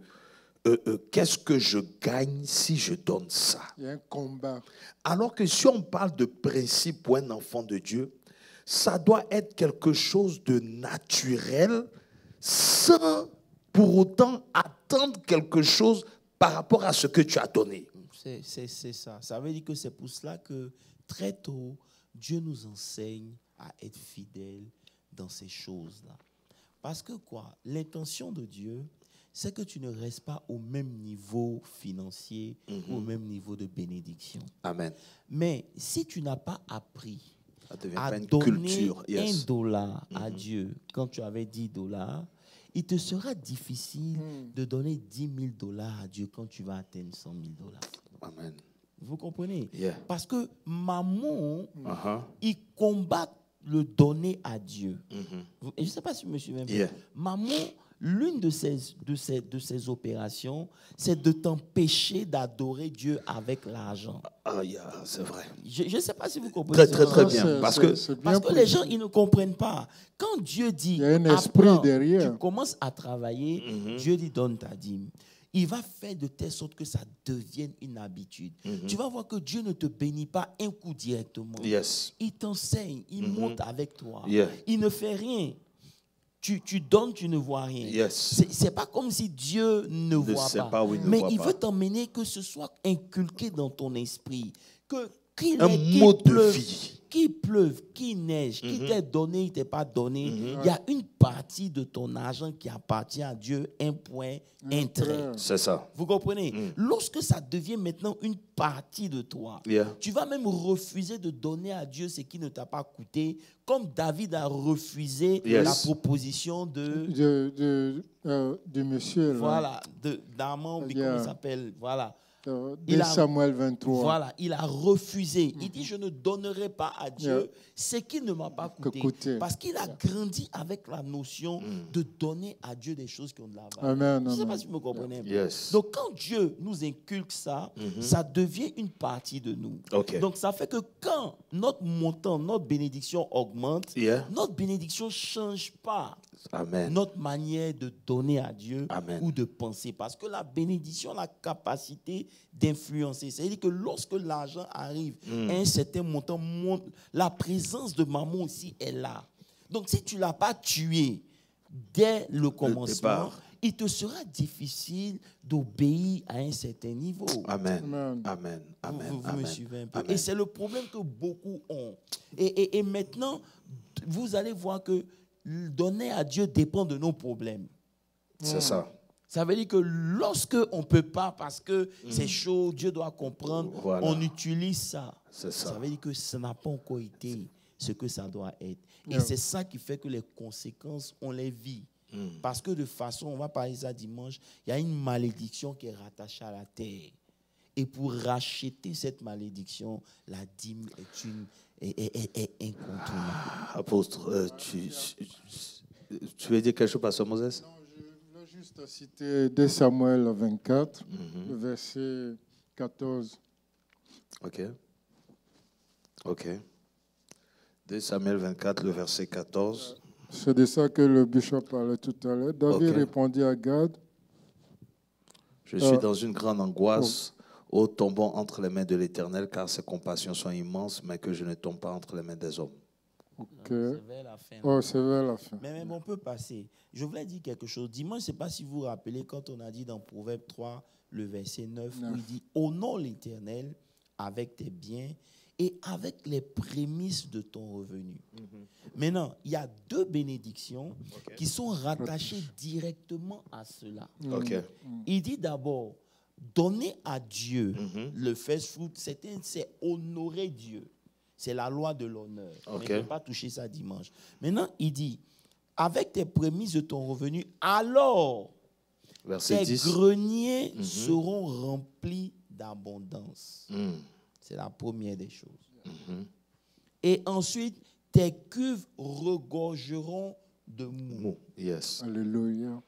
Speaker 1: qu'est-ce que je gagne si je donne ça?
Speaker 2: Il y a un combat.
Speaker 1: Alors que si on parle de principe pour un enfant de Dieu, ça doit être quelque chose de naturel sans pour autant attendre quelque chose par rapport à ce que tu as donné.
Speaker 3: C'est ça. Ça veut dire que c'est pour cela que très tôt, Dieu nous enseigne à être fidèles dans ces choses-là. Parce que quoi? L'intention de Dieu, c'est que tu ne restes pas au même niveau financier ou au même niveau de bénédiction.
Speaker 1: Amen.
Speaker 3: Mais si tu n'as pas appris
Speaker 1: Ça devient
Speaker 3: à
Speaker 1: pas une
Speaker 3: donner
Speaker 1: culture. Yes.
Speaker 3: $1 à Dieu quand tu avais $10, il te sera difficile de donner $10,000 à Dieu quand tu vas atteindre $100,000.
Speaker 1: Amen.
Speaker 3: Vous comprenez?
Speaker 1: Yeah.
Speaker 3: Parce que Mammon,
Speaker 1: Uh-huh.
Speaker 3: il combat le donner à Dieu. Et je ne sais pas si je me souviens bien.
Speaker 1: Yeah.
Speaker 3: Mammon, l'une de ses opérations, c'est de t'empêcher d'adorer Dieu avec l'argent.
Speaker 1: Ah, yeah, c'est vrai.
Speaker 3: Je ne sais pas si vous comprenez.
Speaker 1: Très, très, très
Speaker 2: Non,
Speaker 1: bien.
Speaker 2: c'est-
Speaker 1: Parce
Speaker 2: c'est-
Speaker 1: que
Speaker 2: c'est bien
Speaker 3: Parce que les
Speaker 2: précis.
Speaker 3: gens, ils ne comprennent pas. Quand Dieu dit,
Speaker 2: Il y a un esprit
Speaker 3: apprends,
Speaker 2: derrière.
Speaker 3: tu commences à travailler, Dieu dit, donne ta dîme. Il va faire de telle sorte que ça devienne une habitude. Tu vas voir que Dieu ne te bénit pas un coup directement.
Speaker 1: yes.
Speaker 3: Il t'enseigne, il monte avec toi.
Speaker 1: Yeah.
Speaker 3: Il ne fait rien. Tu donnes, tu ne vois rien.
Speaker 1: Yes.
Speaker 3: C'est pas comme si Dieu ne voit
Speaker 1: sait
Speaker 3: pas.
Speaker 1: pas ou il ne
Speaker 3: Mais
Speaker 1: voit
Speaker 3: il
Speaker 1: pas.
Speaker 3: veut t'emmener que ce soit inculqué dans ton esprit. Que qu'il
Speaker 1: Un
Speaker 3: ait- qu'il
Speaker 1: mode de
Speaker 3: pleuve,
Speaker 1: vie.
Speaker 3: qu'il pleuve, qu'il neige, qu'il t'ait donné, il t'ait pas donné, il y a une partie de ton argent qui appartient à Dieu, un point, un trait.
Speaker 1: C'est ça.
Speaker 3: Vous comprenez? Lorsque ça devient maintenant une partie de toi,
Speaker 1: Yeah.
Speaker 3: tu vas même refuser de donner à Dieu ce qui ne t'a pas coûté, comme David a refusé
Speaker 1: Yes.
Speaker 3: la proposition
Speaker 2: Du monsieur, là.
Speaker 3: voilà, d'Amon, comment
Speaker 2: Yeah.
Speaker 3: il s'appelle, voilà.
Speaker 2: Dès Samuel 23.
Speaker 3: Voilà, il a refusé. Il dit, je ne donnerai pas à Dieu
Speaker 2: Yeah.
Speaker 3: ce qui ne m'a pas coûté.
Speaker 2: coûté.
Speaker 3: Parce qu'il a grandi avec la notion de donner à Dieu des choses qui ont de la valeur.
Speaker 2: Amen,
Speaker 3: Je ne sais
Speaker 2: amen.
Speaker 3: pas si vous me comprenez un peu.
Speaker 1: Yes.
Speaker 3: Donc, quand Dieu nous inculque ça, ça devient une partie de nous.
Speaker 1: Ok.
Speaker 3: Donc, ça fait que quand notre montant, notre bénédiction augmente,
Speaker 1: Yeah.
Speaker 3: notre bénédiction ne change pas
Speaker 1: Amen.
Speaker 3: notre manière de donner à Dieu
Speaker 1: Amen.
Speaker 3: ou de penser. Parce que la bénédiction a la capacité d'influencer. C'est-à-dire que lorsque l'argent arrive à un certain montant, la présence de maman aussi est là. Donc si tu ne l'as pas tué dès le commencement,
Speaker 1: départ.
Speaker 3: il te sera difficile d'obéir à un certain niveau.
Speaker 1: Amen.
Speaker 2: Amen.
Speaker 1: Amen. Amen.
Speaker 3: Vous me
Speaker 1: Amen.
Speaker 3: suivez un peu.
Speaker 1: Amen.
Speaker 3: Et c'est le problème que beaucoup ont. Et maintenant, vous allez voir que donner à Dieu dépend de nos problèmes.
Speaker 1: C'est ça.
Speaker 3: Ça veut dire que lorsque on ne peut pas parce que c'est chaud, Dieu doit comprendre,
Speaker 1: Voilà.
Speaker 3: on utilise ça.
Speaker 1: C'est ça.
Speaker 3: Ça veut dire que ça n'a pas encore été ce que ça doit être. Et
Speaker 2: Yeah.
Speaker 3: c'est ça qui fait que les conséquences, on les vit. Parce que de façon, on va parler ça dimanche, il y a une malédiction qui est rattachée à la terre. Et pour racheter cette malédiction, la dîme est incontournable.
Speaker 1: Apôtre, tu veux dire quelque chose, Pasteur Moses?
Speaker 2: Non, je veux juste citer 2 Samuel 24, le verset 14.
Speaker 1: Ok. Ok. 2 Samuel 24, le verset 14.
Speaker 2: C'est de ça que le bishop parlait tout à l'heure. David
Speaker 1: Ok.
Speaker 2: répondit à Gad,
Speaker 1: Je suis dans une grande angoisse, ô tombant entre les mains de l'Éternel, car ses compassions sont immenses, mais que je ne tombe pas entre les mains des hommes.
Speaker 3: C'est vers la fin.
Speaker 2: oh, c'est vers la fin.
Speaker 3: Mais on peut passer. Je voulais dire quelque chose. Dimanche, je ne sais pas si vous vous rappelez quand on a dit dans Proverbe 3, le verset 9, où il dit « Honore l'Éternel avec tes biens et avec les prémices de ton revenu. Maintenant, il y a 2 bénédictions qui sont rattachées directement à cela.
Speaker 1: Ok.
Speaker 3: Il dit d'abord, donner à Dieu le first fruit, c'est honorer Dieu. C'est la loi de l'honneur.
Speaker 1: Ok.
Speaker 3: Mais je ne vais pas toucher ça dimanche. Maintenant, il dit, avec tes prémices de ton revenu, alors
Speaker 1: Verset
Speaker 3: tes
Speaker 1: 10.
Speaker 3: greniers seront remplis d'abondance.
Speaker 1: Mm.
Speaker 3: C'est la première des choses. Et ensuite, tes cuves regorgeront de mou.
Speaker 1: Mou. Yes.
Speaker 2: Alléluia.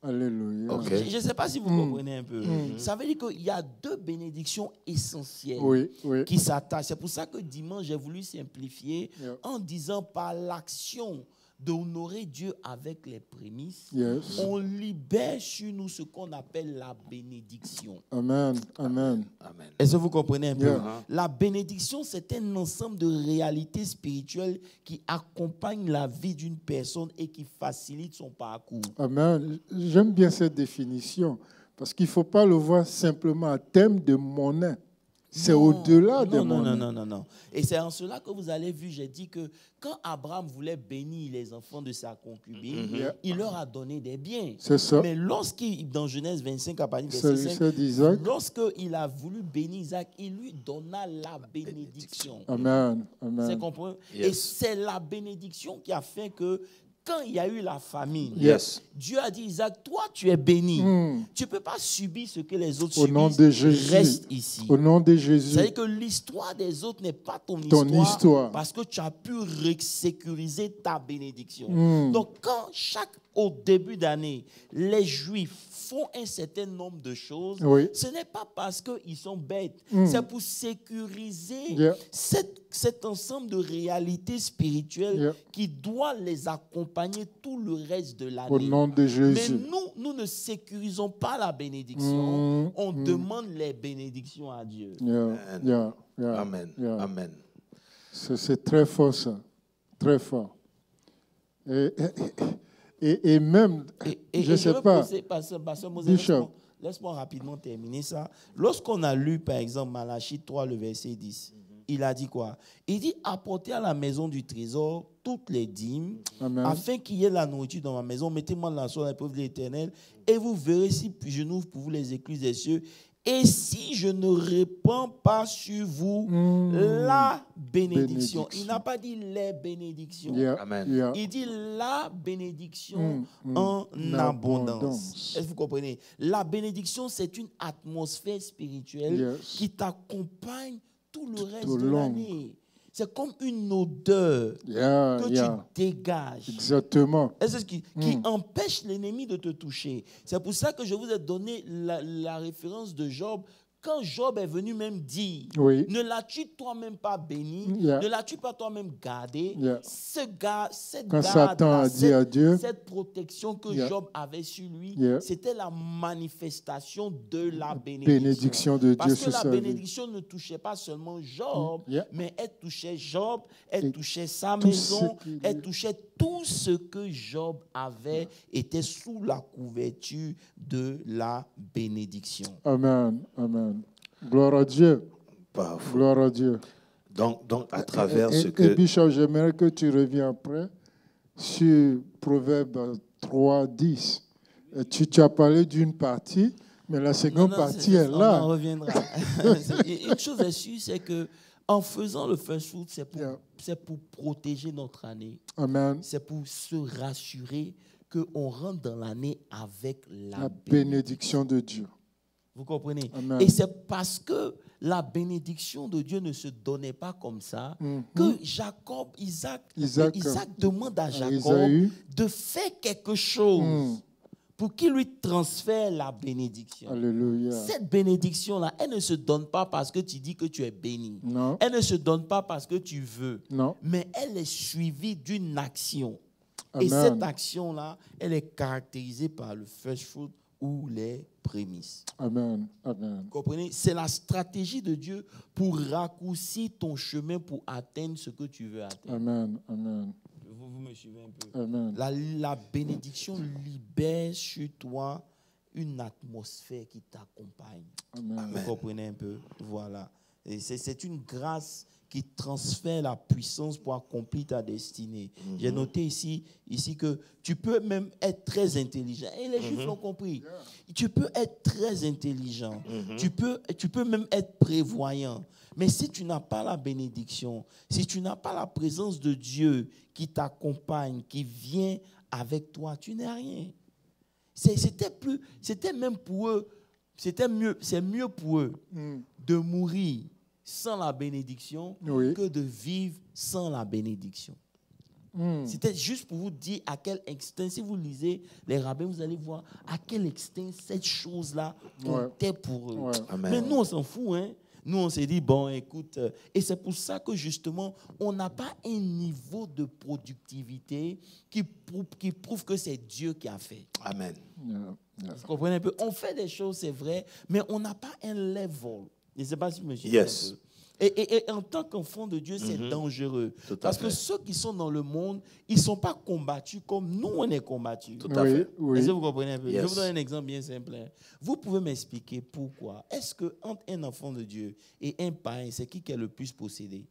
Speaker 2: Alléluia.
Speaker 1: Ok.
Speaker 3: Je ne sais pas si vous comprenez un peu. Ça veut dire qu'il y a 2 bénédictions essentielles
Speaker 2: Oui, oui.
Speaker 3: qui s'attachent. C'est pour ça que dimanche, j'ai voulu simplifier
Speaker 2: Yeah.
Speaker 3: en disant par l'action d'honorer Dieu avec les prémices,
Speaker 2: Yes.
Speaker 3: on libère sur nous ce qu'on appelle la bénédiction.
Speaker 2: Amen. Amen.
Speaker 1: Amen.
Speaker 3: Est-ce que vous comprenez un peu?
Speaker 2: Yeah.
Speaker 3: La bénédiction, c'est un ensemble de réalités spirituelles qui accompagnent la vie d'une personne et qui facilitent son parcours.
Speaker 2: Amen. J'aime bien cette définition parce qu'il ne faut pas le voir simplement en termes de monnaie. C'est
Speaker 3: Non,
Speaker 2: au-delà des
Speaker 3: non,
Speaker 2: monnaies.
Speaker 3: non. Et c'est en cela que vous avez vu, j'ai dit que quand Abraham voulait bénir les enfants de sa concubine,
Speaker 2: Yeah.
Speaker 3: il leur a donné des biens.
Speaker 2: C'est ça.
Speaker 3: Mais lorsqu'il, dans Genèse 25, à partir du
Speaker 2: C'est
Speaker 3: verset 5,
Speaker 2: d'Isaac.
Speaker 3: lorsqu'il a voulu bénir Isaac, il lui donna la bénédiction.
Speaker 2: Amen.
Speaker 3: C'est
Speaker 2: Amen.
Speaker 3: compris?
Speaker 1: Yes.
Speaker 3: Et c'est la bénédiction qui a fait que quand il y a eu la famine,
Speaker 1: Yes.
Speaker 3: Dieu a dit, Isaac, toi tu es béni.
Speaker 2: Mm.
Speaker 3: Tu ne peux pas subir ce que les autres
Speaker 2: Au nom
Speaker 3: subissent.
Speaker 2: de Jésus.
Speaker 3: Reste ici.
Speaker 2: Au nom de Jésus.
Speaker 3: C'est-à-dire que l'histoire des autres n'est pas ton
Speaker 2: Ton histoire.
Speaker 3: parce que tu as pu sécuriser ta bénédiction.
Speaker 2: Mm.
Speaker 3: Donc, au début d'année, les Juifs font un certain nombre de choses,
Speaker 2: Oui.
Speaker 3: ce n'est pas parce qu'ils sont bêtes,
Speaker 2: Mm.
Speaker 3: c'est pour sécuriser
Speaker 2: Yeah.
Speaker 3: cet ensemble de réalités spirituelles
Speaker 2: Yeah.
Speaker 3: qui doit les accompagner tout le reste de l'année.
Speaker 2: Au nom de
Speaker 3: Mais
Speaker 2: Jésus.
Speaker 3: nous ne sécurisons pas la bénédiction,
Speaker 2: Mm,
Speaker 3: on demande les bénédictions à Dieu.
Speaker 2: Yeah, yeah, yeah,
Speaker 1: Amen.
Speaker 2: yeah.
Speaker 1: Amen.
Speaker 2: C'est très fort ça. Très fort. Et même, je ne sais
Speaker 3: veux
Speaker 2: pas.
Speaker 3: poser, Pasteur Moses,
Speaker 2: Bishop.
Speaker 3: laisse-moi rapidement terminer ça. Lorsqu'on a lu, par exemple, Malachie 3, le verset 10, il a dit quoi? Il dit, apportez à la maison du trésor toutes les dîmes,
Speaker 2: Amen.
Speaker 3: afin qu'il y ait la nourriture dans ma maison. Mettez-moi la soie dans l'épreuve de l'Éternel, et vous verrez si je n'ouvre pour vous les écluses des cieux. Et si je ne répands pas sur vous la bénédiction. Il n'a pas dit les bénédictions.
Speaker 2: Yeah,
Speaker 1: Amen.
Speaker 2: yeah.
Speaker 3: Il dit la bénédiction
Speaker 2: Mm,
Speaker 3: en
Speaker 2: abondance.
Speaker 3: abondance. Est-ce que vous comprenez? La bénédiction, c'est une atmosphère spirituelle
Speaker 2: Yes.
Speaker 3: qui t'accompagne tout le reste
Speaker 2: Tout
Speaker 3: de
Speaker 2: long.
Speaker 3: l'année. C'est comme une odeur
Speaker 2: Yeah,
Speaker 3: que
Speaker 2: yeah.
Speaker 3: tu dégages.
Speaker 2: Exactement.
Speaker 3: Et c'est ce qui empêche l'ennemi de te toucher. C'est pour ça que je vous ai donné la référence de Job. Quand Job est venu même dire,
Speaker 2: Oui.
Speaker 3: ne l'as-tu toi-même pas béni,
Speaker 2: Yeah.
Speaker 3: ne l'as-tu pas toi-même gardé,
Speaker 2: Yeah.
Speaker 3: cette
Speaker 2: Quand
Speaker 3: garde,
Speaker 2: Satan a dit à Dieu,
Speaker 3: cette protection que
Speaker 2: Yeah.
Speaker 3: Job avait sur lui,
Speaker 2: Yeah.
Speaker 3: c'était la manifestation de la
Speaker 2: bénédiction de Dieu
Speaker 3: Parce que
Speaker 2: sur
Speaker 3: la
Speaker 2: sa vie.
Speaker 3: bénédiction ne touchait pas seulement Job,
Speaker 2: Yeah.
Speaker 3: mais elle touchait Job, elle
Speaker 2: Et
Speaker 3: touchait sa
Speaker 2: tout
Speaker 3: maison,
Speaker 2: ce qu'il-
Speaker 3: elle touchait tout ce que Job avait, était sous la couverture de la bénédiction.
Speaker 2: Amen, amen. Gloire à Dieu,
Speaker 1: Powerful.
Speaker 2: gloire à Dieu.
Speaker 1: Donc à travers
Speaker 2: Et
Speaker 1: ce que...
Speaker 2: Bishop, j'aimerais que tu reviennes après sur Proverbe 3, 10. Tu as parlé d'une partie, mais la seconde partie est
Speaker 3: on en
Speaker 2: là.
Speaker 3: reviendra. Une chose est sûre, c'est que en faisant le first fruit, c'est pour protéger notre année.
Speaker 2: Amen.
Speaker 3: C'est pour se rassurer qu'on rentre dans l'année avec
Speaker 2: La bénédiction de Dieu.
Speaker 3: Vous comprenez?
Speaker 2: Amen.
Speaker 3: Et c'est parce que la bénédiction de Dieu ne se donnait pas comme ça que Isaac demande à Jacob
Speaker 2: Isaïe.
Speaker 3: de faire quelque chose pour qu'il lui transfère la bénédiction.
Speaker 2: Alléluia.
Speaker 3: Cette bénédiction-là, elle ne se donne pas parce que tu dis que tu es béni.
Speaker 2: Non.
Speaker 3: Elle ne se donne pas parce que tu veux.
Speaker 2: Non.
Speaker 3: Mais elle est suivie d'une action.
Speaker 2: Amen.
Speaker 3: Et cette action-là, elle est caractérisée par le first fruit ou les prémices.
Speaker 2: Amen. Amen.
Speaker 3: Vous comprenez? C'est la stratégie de Dieu pour raccourcir ton chemin pour atteindre ce que tu veux atteindre.
Speaker 2: Amen. Amen.
Speaker 3: Vous me suivez un peu?
Speaker 2: Amen.
Speaker 3: La bénédiction libère sur toi une atmosphère qui t'accompagne.
Speaker 2: Amen.
Speaker 3: Vous comprenez un peu? Voilà. Et c'est une grâce qui transfère la puissance pour accomplir ta destinée. J'ai noté ici que tu peux même être très intelligent. Et les Juifs l'ont compris. Tu peux être très intelligent. Tu peux même être prévoyant. Mais si tu n'as pas la bénédiction, si tu n'as pas la présence de Dieu qui t'accompagne, qui vient avec toi, tu n'es rien. C'était même pour eux, c'est mieux pour eux de mourir sans la bénédiction que de vivre sans la bénédiction. C'était juste pour vous dire à quel extent, si vous lisez les rabbins, vous allez voir à quel extent cette chose-là comptait pour eux.
Speaker 2: Ouais.
Speaker 1: Amen.
Speaker 3: Mais nous, on s'en fout. Hein? Nous, on s'est dit, bon, écoute, et c'est pour ça que justement, on n'a pas un niveau de productivité qui prouve que c'est Dieu qui a fait.
Speaker 1: Amen.
Speaker 3: Vous comprenez un peu? On fait des choses, c'est vrai, mais on n'a pas un level. Je ne sais pas si je me suis
Speaker 1: Yes.
Speaker 3: un peu. Et en tant qu'enfant de Dieu, c'est dangereux.
Speaker 1: Tout à
Speaker 3: Parce
Speaker 1: fait.
Speaker 3: que ceux qui sont dans le monde, ils ne sont pas combattus comme nous, on est combattus.
Speaker 1: Tout à fait.
Speaker 3: Est-ce que vous comprenez un peu?
Speaker 1: Yes.
Speaker 3: Je vais vous donner un exemple bien simple. Vous pouvez m'expliquer pourquoi. Est-ce qu'entre un enfant de Dieu et un païen, c'est qui est le plus possédé?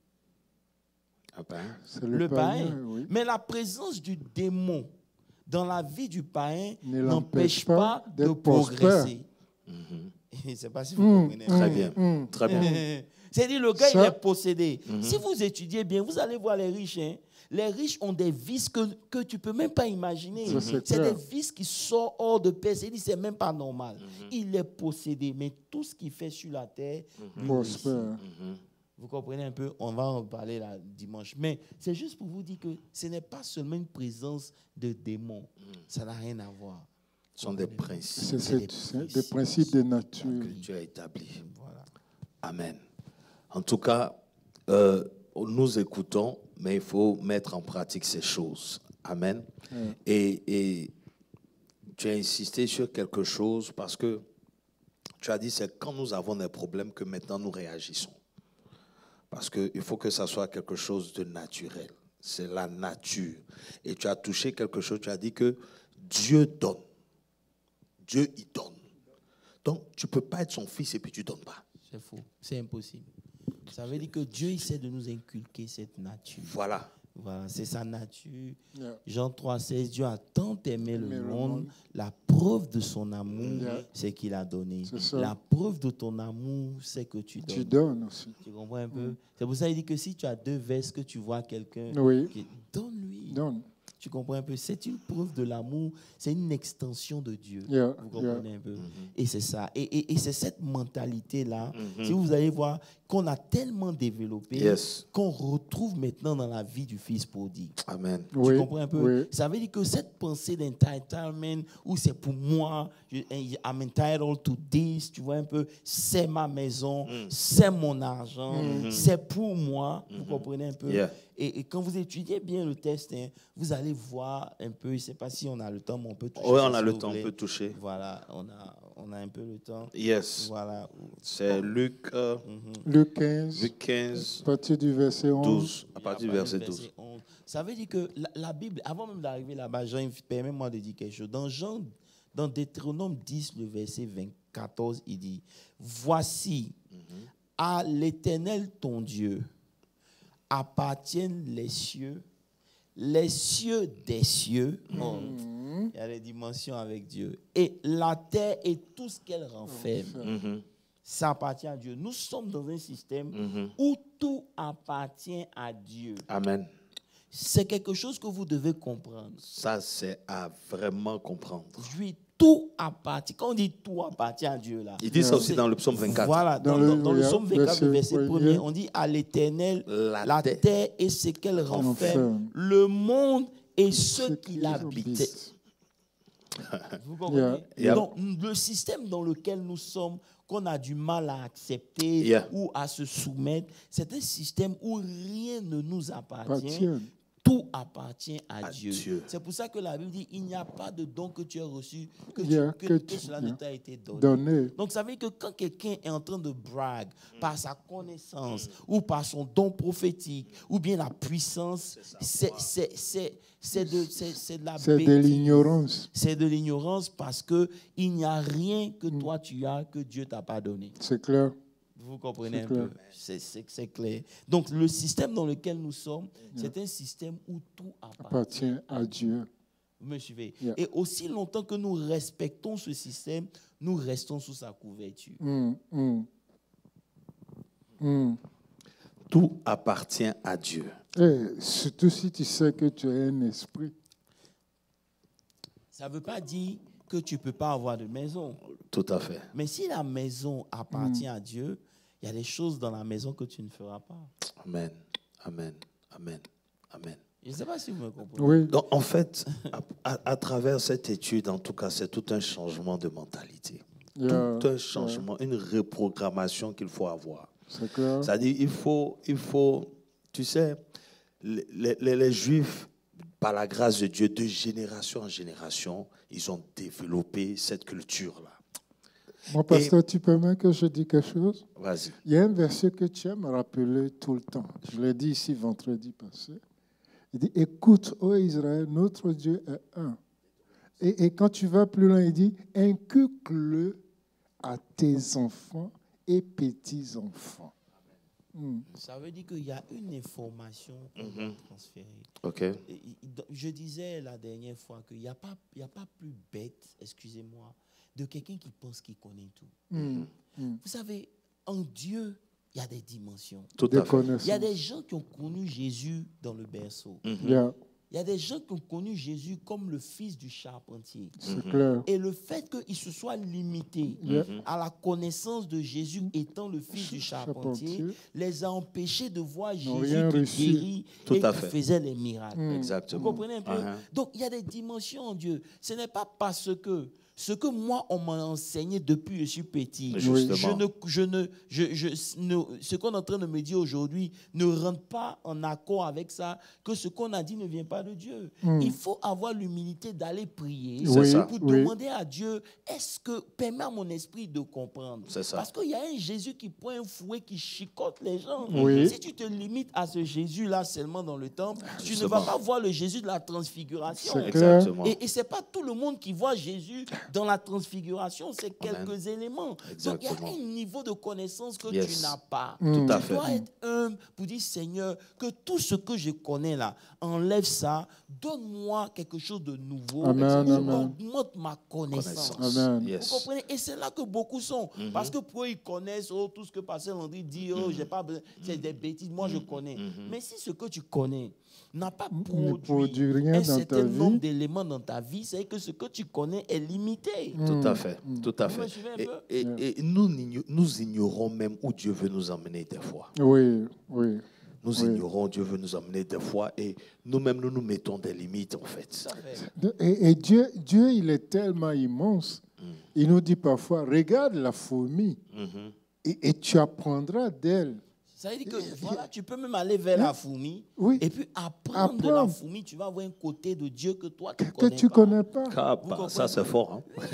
Speaker 2: C'est
Speaker 3: Le païen.
Speaker 2: oui.
Speaker 3: Mais la présence du démon dans la vie du païen
Speaker 2: Ne
Speaker 3: n'empêche
Speaker 2: l'empêche
Speaker 3: pas
Speaker 2: pas
Speaker 3: de
Speaker 2: d'être
Speaker 3: progresser. Je ne sais pas si vous comprenez.
Speaker 1: Très bien. Très bien.
Speaker 3: C'est-à-dire, le gars,
Speaker 2: Ça-
Speaker 3: il est possédé. Si vous étudiez bien, vous allez voir les riches. Les riches ont des vices que tu ne peux même pas imaginer.
Speaker 2: Ça, c'est
Speaker 3: C'est
Speaker 2: clair.
Speaker 3: des vices qui sortent hors de paix. C'est-à-dire, c'est même pas normal. Il est possédé. Mais tout ce qu'il fait sur la terre, lui réussit.
Speaker 2: Prospère.
Speaker 3: Vous comprenez un peu? On va en parler là dimanche. Mais c'est juste pour vous dire que ce n'est pas seulement une présence de démons. Ça n'a rien à voir.
Speaker 1: Ce sont des principes
Speaker 2: C'est des principes de nature.
Speaker 1: que Dieu a établis.
Speaker 3: Voilà.
Speaker 1: Amen. En tout cas, nous écoutons, mais il faut mettre en pratique ces choses. Amen. Et tu as insisté sur quelque chose parce que tu as dit c'est quand nous avons des problèmes que maintenant nous réagissons. Parce qu'il faut que ça soit quelque chose de naturel. C'est la nature. Et tu as touché quelque chose, tu as dit que Dieu donne. Dieu, il donne. Donc, tu ne peux pas être son fils et puis tu ne donnes pas.
Speaker 3: C'est faux. C'est impossible. Ça veut dire que Dieu essaie de nous inculquer cette nature.
Speaker 1: Voilà.
Speaker 3: Voilà, c'est sa nature.
Speaker 2: Yeah.
Speaker 3: Jean 3,16, Dieu a tant aimé le
Speaker 2: Mais le
Speaker 3: monde.
Speaker 2: monde.
Speaker 3: La preuve de son amour,
Speaker 2: Yeah.
Speaker 3: c'est qu'il a donné.
Speaker 2: C'est ça.
Speaker 3: La preuve de ton amour, c'est que tu donnes.
Speaker 2: Tu donnes aussi.
Speaker 3: Tu comprends un peu? C'est pour ça qu'il dit que si tu as 2 vestes, que tu vois quelqu'un,
Speaker 2: Oui.
Speaker 3: donne-lui.
Speaker 2: Donne.
Speaker 3: Tu comprends un peu? C'est une preuve de l'amour, c'est une extension de Dieu.
Speaker 2: Yeah,
Speaker 3: Vous comprenez un peu? Et c'est ça. Et c'est cette mentalité-là, si vous allez voir, qu'on a tellement développé,
Speaker 1: Yes.
Speaker 3: qu'on retrouve maintenant dans la vie du fils prodigue.
Speaker 1: Amen.
Speaker 3: Tu comprends un peu?
Speaker 2: Oui.
Speaker 3: Ça veut dire que cette pensée d'entitlement, où c'est pour moi, I'm entitled to this, tu vois un peu, c'est ma maison, c'est mon argent, c'est pour moi, vous comprenez un peu?
Speaker 1: Yeah.
Speaker 3: Et quand vous étudiez bien le test, vous allez voir un peu, je ne sais pas si on a le temps, mais on peut toucher.
Speaker 1: Oui,
Speaker 3: ça
Speaker 1: on a
Speaker 3: si
Speaker 1: le
Speaker 3: vous
Speaker 1: temps, on
Speaker 3: voulez.
Speaker 1: peut toucher.
Speaker 3: Voilà, on a un peu le temps.
Speaker 1: Yes.
Speaker 3: Voilà.
Speaker 1: C'est Luc,
Speaker 2: Luc 15,
Speaker 1: Luc 15,
Speaker 2: à partir du verset 11.
Speaker 1: 12. À partir du
Speaker 3: Et à
Speaker 1: verset
Speaker 3: partir
Speaker 1: 12.
Speaker 3: 11. Ça veut dire que la Bible, avant même d'arriver là-bas, Jean, permets-moi de dire quelque chose. Dans Deutéronome 10, le verset 14, il dit, voici, à l'Éternel ton Dieu appartiennent les cieux des cieux. Oh, il y a des dimensions avec Dieu. Et la terre et tout ce qu'elle renferme. Ça appartient à Dieu. Nous sommes dans un système où tout appartient à Dieu.
Speaker 1: Amen.
Speaker 3: C'est quelque chose que vous devez comprendre.
Speaker 1: Ça, c'est à vraiment comprendre.
Speaker 3: Oui, tout appartient. Quand on dit tout appartient à Dieu, là.
Speaker 1: Il dit ça aussi
Speaker 3: c'est-
Speaker 1: dans le psaume 24.
Speaker 3: Voilà, dans le psaume 24, le verset 1er, on dit à l'Éternel, la terre et ce qu'elle renferme, le monde et ceux qui l'habitent. Vous comprenez?
Speaker 1: Yeah.
Speaker 3: Donc, le système dans lequel nous sommes, qu'on a du mal à accepter
Speaker 1: Yeah.
Speaker 3: ou à se soumettre, c'est un système où rien ne nous appartient.
Speaker 2: Appartiennent.
Speaker 3: Tout appartient à
Speaker 1: À
Speaker 3: Dieu.
Speaker 1: Dieu.
Speaker 3: C'est pour ça que la Bible dit il n'y a pas de don que tu as reçu que,
Speaker 2: Yeah,
Speaker 3: que
Speaker 2: que
Speaker 3: cela
Speaker 2: tu-
Speaker 3: ne t'a été donné.
Speaker 2: Donné.
Speaker 3: Donc, ça veut dire que quand quelqu'un est en train de brag par sa connaissance ou par son don prophétique ou bien la puissance, c'est de la
Speaker 2: C'est de
Speaker 3: bêtise.
Speaker 2: l'ignorance.
Speaker 3: C'est de l'ignorance parce qu'il n'y a rien que toi tu as que Dieu t'a pas donné.
Speaker 2: C'est clair.
Speaker 3: Vous comprenez
Speaker 2: C'est
Speaker 3: un
Speaker 2: clair.
Speaker 3: peu? C'est clair. Donc, le système dans lequel nous sommes, c'est un système où tout appartient
Speaker 2: Appartient à Dieu.
Speaker 3: Vous me suivez?
Speaker 2: Yeah.
Speaker 3: Et aussi longtemps que nous respectons ce système, nous restons sous sa couverture.
Speaker 1: Tout appartient à Dieu.
Speaker 2: Et surtout si tu sais que tu as un esprit.
Speaker 3: Ça ne veut pas dire que tu ne peux pas avoir de maison.
Speaker 1: Tout à fait.
Speaker 3: Mais si la maison appartient à Dieu, il y a des choses dans la maison que tu ne feras pas.
Speaker 1: Amen. Amen. Amen. Amen.
Speaker 3: Je ne sais pas si vous me comprenez.
Speaker 2: Oui.
Speaker 1: Donc, en fait, à travers cette étude, en tout cas, c'est tout un changement de mentalité.
Speaker 2: Yeah.
Speaker 1: Tout un changement, une reprogrammation qu'il faut avoir.
Speaker 2: C'est clair.
Speaker 1: C'est-à-dire, il faut, tu sais, les Juifs, par la grâce de Dieu, de génération en génération, ils ont développé cette culture-là.
Speaker 2: Mon pasteur, tu permets que je dise quelque chose?
Speaker 1: Vas-y.
Speaker 2: Il y a un verset que tu aimes rappeler tout le temps. Je l'ai dit ici vendredi passé. Il dit, écoute, ô Israël, notre Dieu est un. Et quand tu vas plus loin, il dit, inculque-le à tes enfants et petits-enfants.
Speaker 3: Ça veut dire qu'il y a une information qu'on va transférer.
Speaker 1: OK.
Speaker 3: Je disais la dernière fois qu'il n'y a pas plus bête, excusez-moi, de quelqu'un qui pense qu'il connaît tout. Vous savez, en Dieu, il y a des dimensions.
Speaker 1: Tout à fait.
Speaker 3: Il y a des gens qui ont connu Jésus dans le berceau.
Speaker 2: Yeah,
Speaker 3: Il y a des gens qui ont connu Jésus comme le fils du charpentier.
Speaker 2: c'est clair.
Speaker 3: Et le fait qu'il se soit limité à la connaissance de Jésus étant le fils du charpentier les a empêchés de voir Jésus
Speaker 2: rien
Speaker 3: qui
Speaker 2: reçu.
Speaker 3: guérit
Speaker 1: Tout
Speaker 3: et
Speaker 1: à
Speaker 3: qui
Speaker 1: fait.
Speaker 3: faisait les miracles.
Speaker 1: Exactement.
Speaker 3: Vous comprenez un peu? Donc, il y a des dimensions en Dieu. Ce n'est pas parce que ce que moi, on m'a enseigné depuis que je suis petit,
Speaker 1: Justement.
Speaker 3: ce qu'on est en train de me dire aujourd'hui ne rentre pas en accord avec ça, que ce qu'on a dit ne vient pas de Dieu. Il faut avoir l'humilité d'aller prier pour demander à Dieu, est-ce que, permets à mon esprit de comprendre.
Speaker 1: C'est ça.
Speaker 3: Parce qu'il y a un Jésus qui prend un fouet, qui chicote les gens.
Speaker 2: Oui.
Speaker 3: Si tu te limites à ce Jésus-là seulement dans le temple, tu ne vas pas voir le Jésus de la transfiguration.
Speaker 2: C'est clair.
Speaker 1: Exactement.
Speaker 3: Et ce n'est pas tout le monde qui voit Jésus dans la transfiguration, c'est quelques éléments.
Speaker 1: Exactement.
Speaker 3: Donc il y a un niveau de connaissance que
Speaker 1: Yes.
Speaker 3: tu n'as pas.
Speaker 1: Tout à
Speaker 3: Tu
Speaker 1: fait.
Speaker 3: dois être humble pour dire, Seigneur, que tout ce que je connais là, enlève ça, donne-moi quelque chose de nouveau,
Speaker 2: Amen,
Speaker 3: ou
Speaker 2: amen.
Speaker 3: augmente ma connaissance.
Speaker 2: Amen.
Speaker 1: Yes.
Speaker 3: Vous comprenez? Et c'est là que beaucoup sont. Parce que pour eux, ils connaissent tout ce que Pasteur Landry dit, j'ai pas besoin, c'est des bêtises, moi je connais. Mais si ce que tu connais n'a pas produit
Speaker 2: rien
Speaker 3: un
Speaker 2: dans ta
Speaker 3: certain
Speaker 2: vie.
Speaker 3: nombre d'éléments dans ta vie, c'est que ce que tu connais est limité.
Speaker 1: Tout à fait. Tout à
Speaker 3: Vous me
Speaker 1: fait.
Speaker 3: suivez un peu?
Speaker 1: Et nous ignorons même où Dieu veut nous emmener des fois.
Speaker 2: Oui, oui.
Speaker 1: Nous ignorons où Dieu veut nous emmener des fois et nous-mêmes, nous nous mettons des limites en fait.
Speaker 3: Tout à fait.
Speaker 2: Et Dieu, il est tellement immense. Il nous dit parfois, regarde la fourmi et tu apprendras d'elle.
Speaker 3: Ça veut dire que voilà, tu peux même aller vers la fourmi et puis apprendre de la fourmi. Tu vas avoir un côté de Dieu que toi, tu
Speaker 2: Que
Speaker 3: connais
Speaker 2: tu connais pas.
Speaker 1: Ça, c'est fort. Hein?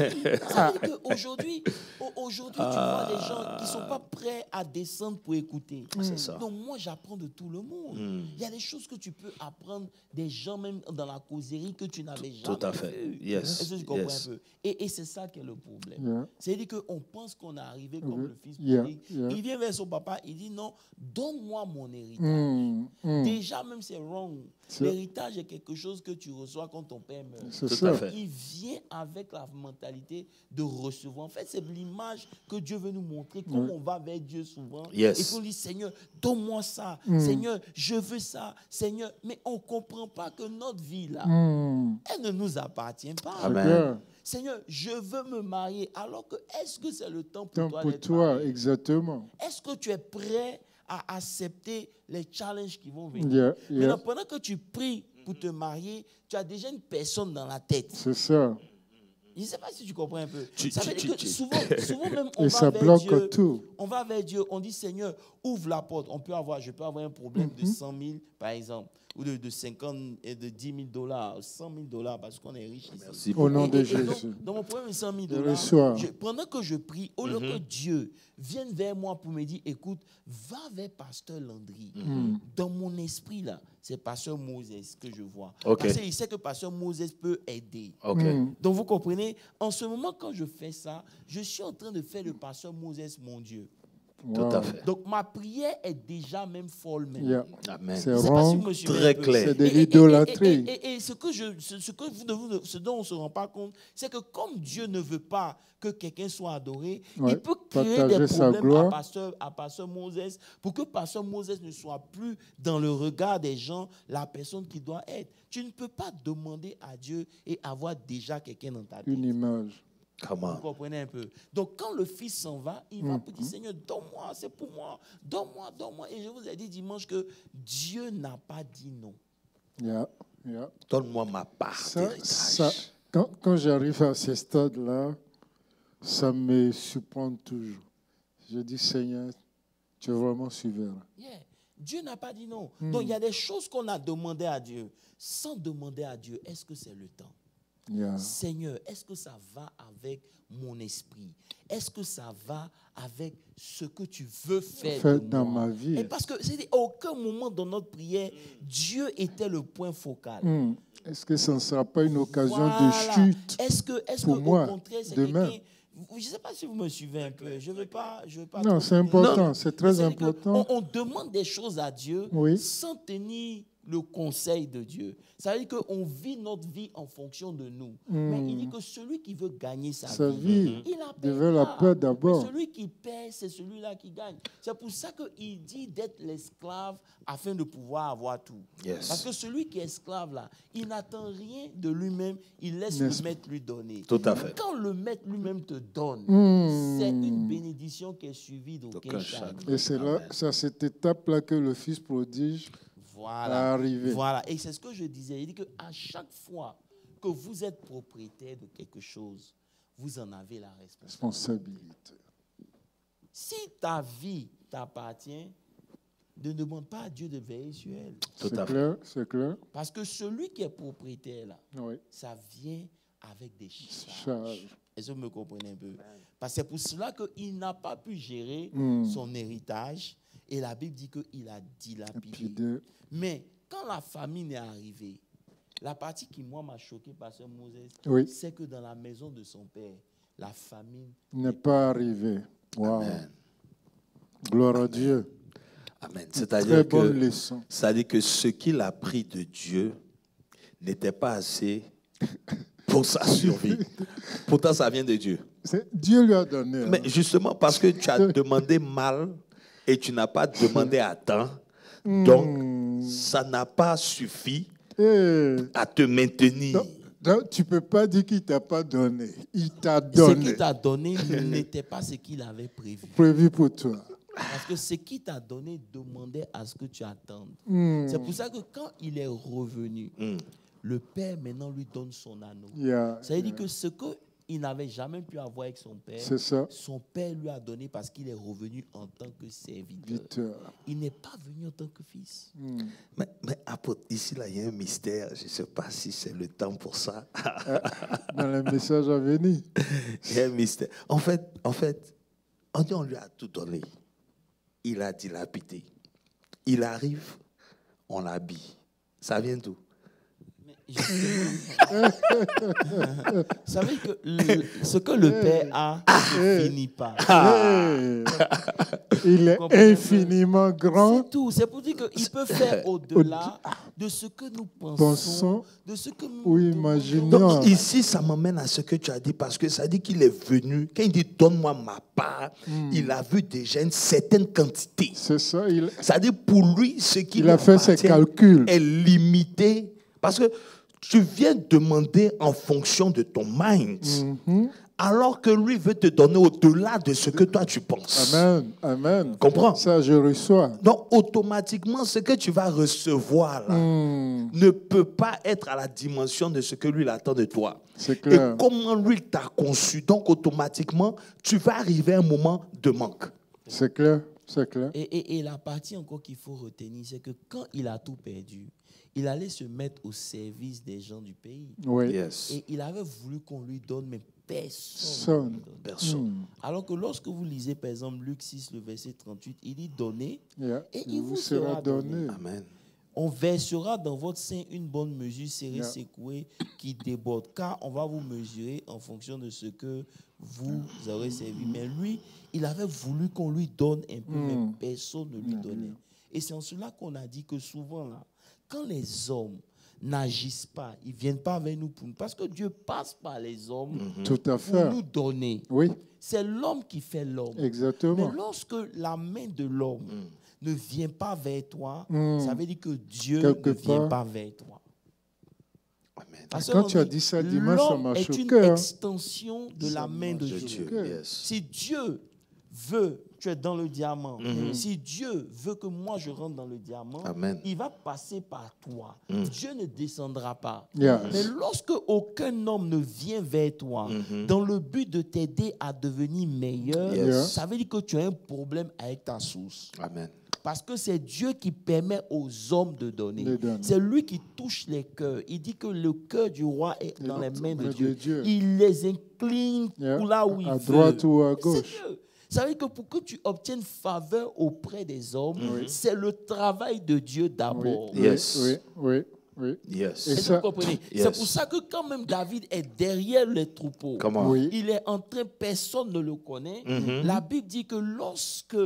Speaker 3: Ça veut dire qu'aujourd'hui, tu vois des gens qui ne sont pas prêts à descendre pour écouter.
Speaker 1: C'est ça.
Speaker 3: Donc moi, j'apprends de tout le monde. Il y a des choses que tu peux apprendre des gens même dans la causerie que tu n'avais jamais
Speaker 1: Tout à fait.
Speaker 3: vu.
Speaker 1: Yes.
Speaker 3: Est-ce que tu comprends
Speaker 1: Yes.
Speaker 3: un peu? Et c'est ça qui est le problème.
Speaker 2: Yeah.
Speaker 3: C'est-à-dire qu'on pense qu'on est arrivé comme le fils
Speaker 2: Yeah.
Speaker 3: prodigue.
Speaker 2: Yeah.
Speaker 3: Il vient vers son papa, il dit non, donne-moi mon héritage. Déjà, même c'est wrong. L'héritage est quelque chose que tu reçois quand ton père meurt.
Speaker 2: C'est
Speaker 1: Tout
Speaker 2: ça.
Speaker 1: à fait.
Speaker 3: Il vient avec la mentalité de recevoir. En fait, c'est l'image que Dieu veut nous montrer. Comme on va vers Dieu souvent.
Speaker 1: Yes.
Speaker 3: Et qu'on dit, Seigneur, donne-moi ça. Seigneur, je veux ça. Seigneur, mais on ne comprend pas que notre vie, là, elle ne nous appartient pas.
Speaker 1: Amen.
Speaker 2: Clair.
Speaker 3: Seigneur, je veux me marier. Alors que, est-ce que c'est le temps pour
Speaker 2: Tant
Speaker 3: toi
Speaker 2: pour
Speaker 3: d'être
Speaker 2: toi,
Speaker 3: marié?
Speaker 2: exactement.
Speaker 3: Est-ce que tu es prêt à accepter les challenges qui vont venir?
Speaker 2: Yeah, yeah.
Speaker 3: Maintenant, pendant que tu pries pour te marier, tu as déjà une personne dans la tête.
Speaker 2: C'est ça.
Speaker 3: Je ne sais pas si tu comprends un peu.
Speaker 1: Tu-
Speaker 3: Ça veut
Speaker 1: tu-
Speaker 3: dire que
Speaker 1: tu-
Speaker 3: souvent même, on
Speaker 2: Et
Speaker 3: va
Speaker 2: ça
Speaker 3: vers
Speaker 2: bloque
Speaker 3: Dieu.
Speaker 2: tout.
Speaker 3: On va vers Dieu, on dit, Seigneur, ouvre la porte. Je peux avoir un problème de 100 000, par exemple, ou de 50 et de 10 000 dollars, 100 000 dollars, parce qu'on est riche ici.
Speaker 1: Merci
Speaker 2: Au nom de
Speaker 3: Et
Speaker 2: Jésus.
Speaker 3: donc, dans mon problème de 100 000
Speaker 2: Je reçois.
Speaker 3: dollars, pendant que je prie, au lieu que Dieu vienne vers moi pour me dire, écoute, va vers Pasteur Landry. Dans mon esprit, là, c'est Pasteur Moses que je vois.
Speaker 1: Ok.
Speaker 3: Parce qu'il sait que Pasteur Moses peut aider.
Speaker 1: OK.
Speaker 3: Donc, vous comprenez, en ce moment, quand je fais ça, je suis en train de faire le Pasteur Moses mon Dieu.
Speaker 1: Tout à fait.
Speaker 3: Donc, ma prière est déjà même folle. Même.
Speaker 2: Yeah.
Speaker 1: Amen.
Speaker 2: C'est
Speaker 3: Je sais pas si
Speaker 2: wrong.
Speaker 3: vous me suivez
Speaker 1: Très
Speaker 3: un peu.
Speaker 1: clair.
Speaker 2: C'est de l'idolâtrie.
Speaker 3: Et ce dont on ne se rend pas compte, c'est que comme Dieu ne veut pas que quelqu'un soit adoré,
Speaker 2: Ouais,
Speaker 3: il peut créer
Speaker 2: partager
Speaker 3: des
Speaker 2: sa
Speaker 3: problèmes
Speaker 2: gloire.
Speaker 3: à Pasteur Moses pour que Pasteur Moses ne soit plus dans le regard des gens la personne qui doit être. Tu ne peux pas demander à Dieu et avoir déjà quelqu'un dans ta vie.
Speaker 2: Une image.
Speaker 1: Come
Speaker 3: Vous
Speaker 1: on.
Speaker 3: comprenez un peu. Donc, quand le fils s'en va, il va pour dire, Seigneur, donne-moi, c'est pour moi. Donne-moi, donne-moi. Et je vous ai dit dimanche que Dieu n'a pas dit non.
Speaker 2: Yeah. Yeah.
Speaker 1: Donne-moi ma part
Speaker 2: Ça,
Speaker 1: d'héritage.
Speaker 2: quand j'arrive à ce stade-là, ça me surprend toujours. Je dis, Seigneur, Tu es vraiment souverain.
Speaker 3: Yeah. Dieu n'a pas dit non. Donc, il y a des choses qu'on a demandé à Dieu sans demander à Dieu, est-ce que c'est le temps?
Speaker 2: Yeah.
Speaker 3: Seigneur, est-ce que ça va avec mon esprit? Est-ce que ça va avec ce que tu veux faire
Speaker 2: Fais
Speaker 3: de
Speaker 2: dans
Speaker 3: moi?
Speaker 2: ma vie.
Speaker 3: Et parce que c'est à aucun moment dans notre prière, Dieu était le point focal.
Speaker 2: Est-ce que ça ne sera pas une occasion
Speaker 3: Voilà.
Speaker 2: de chute
Speaker 3: Est-ce
Speaker 2: pour
Speaker 3: que
Speaker 2: moi
Speaker 3: au contraire, c'est
Speaker 2: demain?
Speaker 3: quelqu'un... Je ne sais pas si vous me suivez un peu. Je veux pas
Speaker 2: Non,
Speaker 3: trop-
Speaker 2: c'est important,
Speaker 3: Non.
Speaker 2: c'est très
Speaker 3: C'est-à-dire que
Speaker 2: important.
Speaker 3: On demande des choses à Dieu
Speaker 2: Oui.
Speaker 3: sans tenir le conseil de Dieu. Ça veut dire qu'on vit notre vie en fonction de nous. Mais il dit que celui qui veut gagner sa vie, il la
Speaker 2: devait la
Speaker 3: perdra.
Speaker 2: perdre d'abord.
Speaker 3: Mais celui qui perd, c'est celui-là qui gagne. C'est pour ça qu'il dit d'être l'esclave afin de pouvoir avoir tout.
Speaker 1: Yes.
Speaker 3: Parce que celui qui est esclave, là, il n'attend rien de lui-même, il laisse
Speaker 2: N'est-ce
Speaker 3: le maître lui donner.
Speaker 1: Tout à fait.
Speaker 3: Quand le maître lui-même te donne, c'est une bénédiction qui est suivie d'aucun chagrin.
Speaker 2: Et c'est là, c'est à cette étape-là que le Fils prodige
Speaker 3: Voilà.
Speaker 2: arrivé.
Speaker 3: Voilà. Et c'est ce que je disais. Il dit qu'à chaque fois que vous êtes propriétaire de quelque chose, vous en avez la responsabilité. Si ta vie t'appartient, ne demande pas à Dieu de veiller sur elle.
Speaker 1: Tout
Speaker 2: C'est
Speaker 1: à fait.
Speaker 2: clair, c'est clair.
Speaker 3: Parce que celui qui est propriétaire, là,
Speaker 2: Oui.
Speaker 3: ça vient avec des charges.
Speaker 2: Charge.
Speaker 3: Est-ce que vous me comprenez un peu? Parce que c'est pour cela qu'il n'a pas pu gérer son héritage. Et la Bible dit qu'il a dilapidé. Mais quand la famine est arrivée, la partie qui, moi, m'a choqué, Pasteur Moses,
Speaker 2: Oui.
Speaker 3: c'est que dans la maison de son père, la famine
Speaker 2: N'est pas arrivé. Wow.
Speaker 1: Amen.
Speaker 2: Gloire à Dieu.
Speaker 1: Amen.
Speaker 2: Très
Speaker 1: C'est-à-dire
Speaker 2: bonne
Speaker 1: que,
Speaker 2: leçon.
Speaker 1: c'est-à-dire que ce qu'il a pris de Dieu n'était pas assez pour sa survie. Pourtant, ça vient de Dieu.
Speaker 2: Dieu lui a donné. hein.
Speaker 1: Mais justement, parce que tu as demandé mal et tu n'as pas demandé à temps, donc ça n'a pas suffi
Speaker 2: Eh,
Speaker 1: à te maintenir.
Speaker 2: donc, tu ne peux pas dire qu'il ne t'a pas donné. Il t'a
Speaker 3: ce
Speaker 2: donné.
Speaker 3: qu'il t'a donné n'était pas ce qu'il avait prévu.
Speaker 2: Prévu pour toi.
Speaker 3: Parce que ce qu'il t'a donné demandait à ce que tu attendes. C'est pour ça que quand il est revenu, le père maintenant lui donne son anneau.
Speaker 2: Yeah,
Speaker 3: Ça veut dire que ce qu'il n'avait jamais pu avoir avec son père,
Speaker 2: c'est ça.
Speaker 3: son père lui a donné parce qu'il est revenu en tant que serviteur.
Speaker 2: Viteur.
Speaker 3: Il n'est pas venu en tant que fils.
Speaker 1: Mais apôtre, ici, là, il y a un mystère. Je ne sais pas si c'est le temps pour ça.
Speaker 2: Dans les messages à venir.
Speaker 1: Il y a un mystère. En fait, on lui a tout donné. Il a dilapidé. Il arrive, on l'habille. Ça vient d'où?
Speaker 3: Vous savez que ce que le père a ne finit pas.
Speaker 2: Eh, il est infiniment grand.
Speaker 3: C'est tout. C'est pour dire qu'il peut faire au-delà de ce que nous pensons, de ce que nous
Speaker 2: Oui,
Speaker 3: demandons.
Speaker 2: imaginons.
Speaker 1: Donc ici, ça m'emmène à ce que tu as dit, parce que ça dit qu'il est venu. Quand il dit « donne-moi ma part », il a vu déjà une certaine quantité.
Speaker 2: C'est ça.
Speaker 1: Ça dit pour lui, ce qui
Speaker 2: Il a fait ses calculs.
Speaker 1: est limité. Parce que tu viens demander en fonction de ton mind, alors que lui veut te donner au-delà de ce que toi tu penses.
Speaker 2: Amen. Amen.
Speaker 1: Comprends?
Speaker 2: Ça, je reçois.
Speaker 1: Donc, automatiquement, ce que tu vas recevoir là, ne peut pas être à la dimension de ce que lui il attend de toi.
Speaker 2: C'est clair.
Speaker 1: Et comment lui t'a conçu. Donc, automatiquement, tu vas arriver à un moment de manque.
Speaker 2: C'est clair. C'est clair.
Speaker 3: Et la partie encore qu'il faut retenir, c'est que quand il a tout perdu, il allait se mettre au service des gens du pays.
Speaker 2: Oui.
Speaker 1: Yes.
Speaker 3: Et il avait voulu qu'on lui donne, mais personne. ne lui donne.
Speaker 1: Personne.
Speaker 3: Alors que lorsque vous lisez, par exemple, Luc 6, le verset 38, il dit « Donnez,
Speaker 2: Yeah.
Speaker 3: et
Speaker 2: Il
Speaker 3: il vous sera donné.
Speaker 1: Amen.
Speaker 3: On versera dans votre sein une bonne mesure serrée,
Speaker 2: Yeah.
Speaker 3: secouée, qui déborde, car on va vous mesurer en fonction de ce que vous aurez servi. » Mais lui, il avait voulu qu'on lui donne un peu, mais personne ne lui donnait. Et c'est en cela qu'on a dit que souvent, là, quand les hommes n'agissent pas, ils ne viennent pas vers nous pour nous. Parce que Dieu passe par les hommes
Speaker 2: Tout à
Speaker 3: pour
Speaker 2: fait.
Speaker 3: nous donner.
Speaker 2: Oui,
Speaker 3: C'est l'homme qui fait l'homme.
Speaker 2: exactement.
Speaker 3: Mais lorsque la main de l'homme ne vient pas vers toi, ça veut dire que Dieu
Speaker 2: Quelque
Speaker 3: ne vient
Speaker 2: part.
Speaker 3: pas vers toi.
Speaker 1: Amen.
Speaker 3: Parce
Speaker 2: Quand
Speaker 3: qu'on
Speaker 2: tu as
Speaker 3: dit,
Speaker 2: dit ça dimanche, ça
Speaker 3: l'homme
Speaker 2: m'a
Speaker 3: est une
Speaker 2: choqué. hein.
Speaker 3: extension de la main de
Speaker 1: De
Speaker 3: Dieu.
Speaker 1: Dieu.
Speaker 2: Ok.
Speaker 1: Yes.
Speaker 3: Si Dieu veut, tu es dans le diamant, si Dieu veut que moi je rentre dans le diamant,
Speaker 1: Amen.
Speaker 3: il va passer par toi. Dieu ne descendra pas.
Speaker 2: Yes.
Speaker 3: Mais lorsque aucun homme ne vient vers toi dans le but de t'aider à devenir meilleur,
Speaker 1: Yes.
Speaker 3: ça veut dire que tu as un problème avec ta source.
Speaker 1: Amen.
Speaker 3: Parce que c'est Dieu qui permet aux hommes de donner.
Speaker 2: De donner.
Speaker 3: C'est lui qui touche les cœurs. Il dit que le cœur du roi est dans les mains de
Speaker 2: de
Speaker 3: Dieu.
Speaker 2: Dieu.
Speaker 3: Il les incline
Speaker 2: Yeah.
Speaker 3: pour là où il
Speaker 2: À
Speaker 3: veut.
Speaker 2: droite ou à
Speaker 3: C'est
Speaker 2: gauche.
Speaker 3: Dieu. Ça veut dire que pour que tu obtiennes faveur auprès des hommes, c'est le travail de Dieu d'abord.
Speaker 2: Oui,
Speaker 1: Yes.
Speaker 2: oui, oui, oui.
Speaker 1: Yes.
Speaker 2: Et
Speaker 3: Est-ce que
Speaker 2: ça-
Speaker 3: vous comprenez?
Speaker 1: Yes.
Speaker 3: C'est pour ça que quand même David est derrière les troupeaux,
Speaker 1: Comment?
Speaker 2: Oui.
Speaker 3: il est en train, personne ne le connaît. La Bible dit que lorsque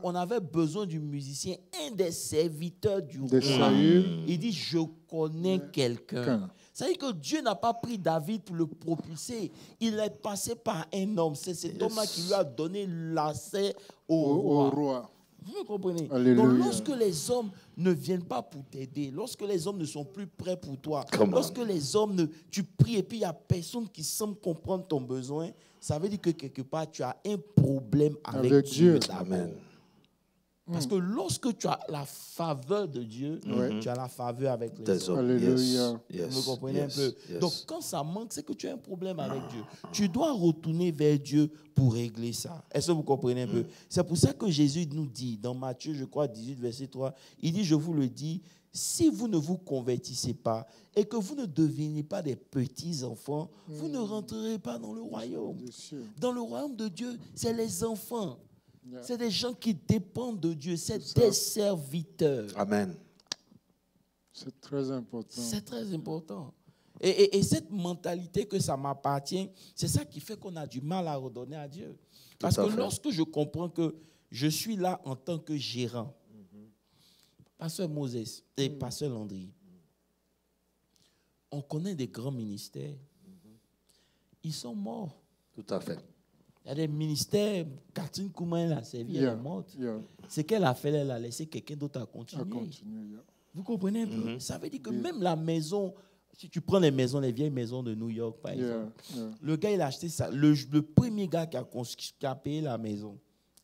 Speaker 3: on avait besoin du musicien, un des serviteurs du
Speaker 2: De
Speaker 3: roi,
Speaker 2: Saül.
Speaker 3: il dit, je connais quelqu'un.
Speaker 2: Quelqu'un.
Speaker 3: Ça veut dire que Dieu n'a pas pris David pour le propulser. Il est passé par un homme. C'est cet homme-là qui lui a donné l'accès au
Speaker 2: Au
Speaker 3: roi.
Speaker 2: roi.
Speaker 3: Vous me comprenez?
Speaker 2: Alléluia.
Speaker 3: Donc, lorsque les hommes ne viennent pas pour t'aider, lorsque les hommes ne sont plus prêts pour toi,
Speaker 1: Come on.
Speaker 3: lorsque les hommes tu pries et puis il n'y a personne qui semble comprendre ton besoin, ça veut dire que quelque part tu as un problème avec
Speaker 2: Avec
Speaker 3: Dieu.
Speaker 2: Dieu.
Speaker 3: d'abord.
Speaker 1: Amen.
Speaker 3: Parce que lorsque tu as la faveur de Dieu, tu as la faveur avec les
Speaker 1: Des
Speaker 3: hommes.
Speaker 1: hommes.
Speaker 2: Alléluia.
Speaker 1: Yes.
Speaker 3: Vous me comprenez
Speaker 1: Yes.
Speaker 3: un peu?
Speaker 1: Yes.
Speaker 3: Donc, quand ça manque, c'est que tu as un problème avec Dieu. Tu dois retourner vers Dieu pour régler ça. Est-ce que vous comprenez un peu? C'est pour ça que Jésus nous dit, dans Matthieu, je crois, 18, verset 3, il dit, je vous le dis, si vous ne vous convertissez pas et que vous ne devenez pas des petits-enfants, vous ne rentrerez pas dans le royaume.
Speaker 2: Bien sûr.
Speaker 3: Dans le royaume de Dieu, c'est les enfants.
Speaker 2: Yeah.
Speaker 3: C'est des gens qui dépendent de Dieu. C'est
Speaker 2: C'est ça.
Speaker 3: des serviteurs.
Speaker 1: Amen.
Speaker 2: C'est très important.
Speaker 3: C'est très important. Et cette mentalité que ça m'appartient, c'est ça qui fait qu'on a du mal à redonner à Dieu. Parce
Speaker 1: à
Speaker 3: que
Speaker 1: fait.
Speaker 3: lorsque je comprends que je suis là en tant que gérant, Pasteur Moses et Pasteur Landry, on connaît des grands ministères. Ils sont morts.
Speaker 1: Tout à fait.
Speaker 3: Il y a des ministères, Catherine Kouma, elle a servi, elle
Speaker 2: Yeah.
Speaker 3: est morte.
Speaker 2: Yeah.
Speaker 3: Ce qu'elle a fait, elle a laissé quelqu'un d'autre à
Speaker 2: À
Speaker 3: continuer.
Speaker 2: continuer. Yeah.
Speaker 3: Vous comprenez un peu? Ça veut dire que même la maison, si tu prends les maisons, les vieilles maisons de New York, par
Speaker 2: Yeah.
Speaker 3: exemple,
Speaker 2: Yeah.
Speaker 3: le gars, il a acheté ça. Le premier gars qui a payé la maison,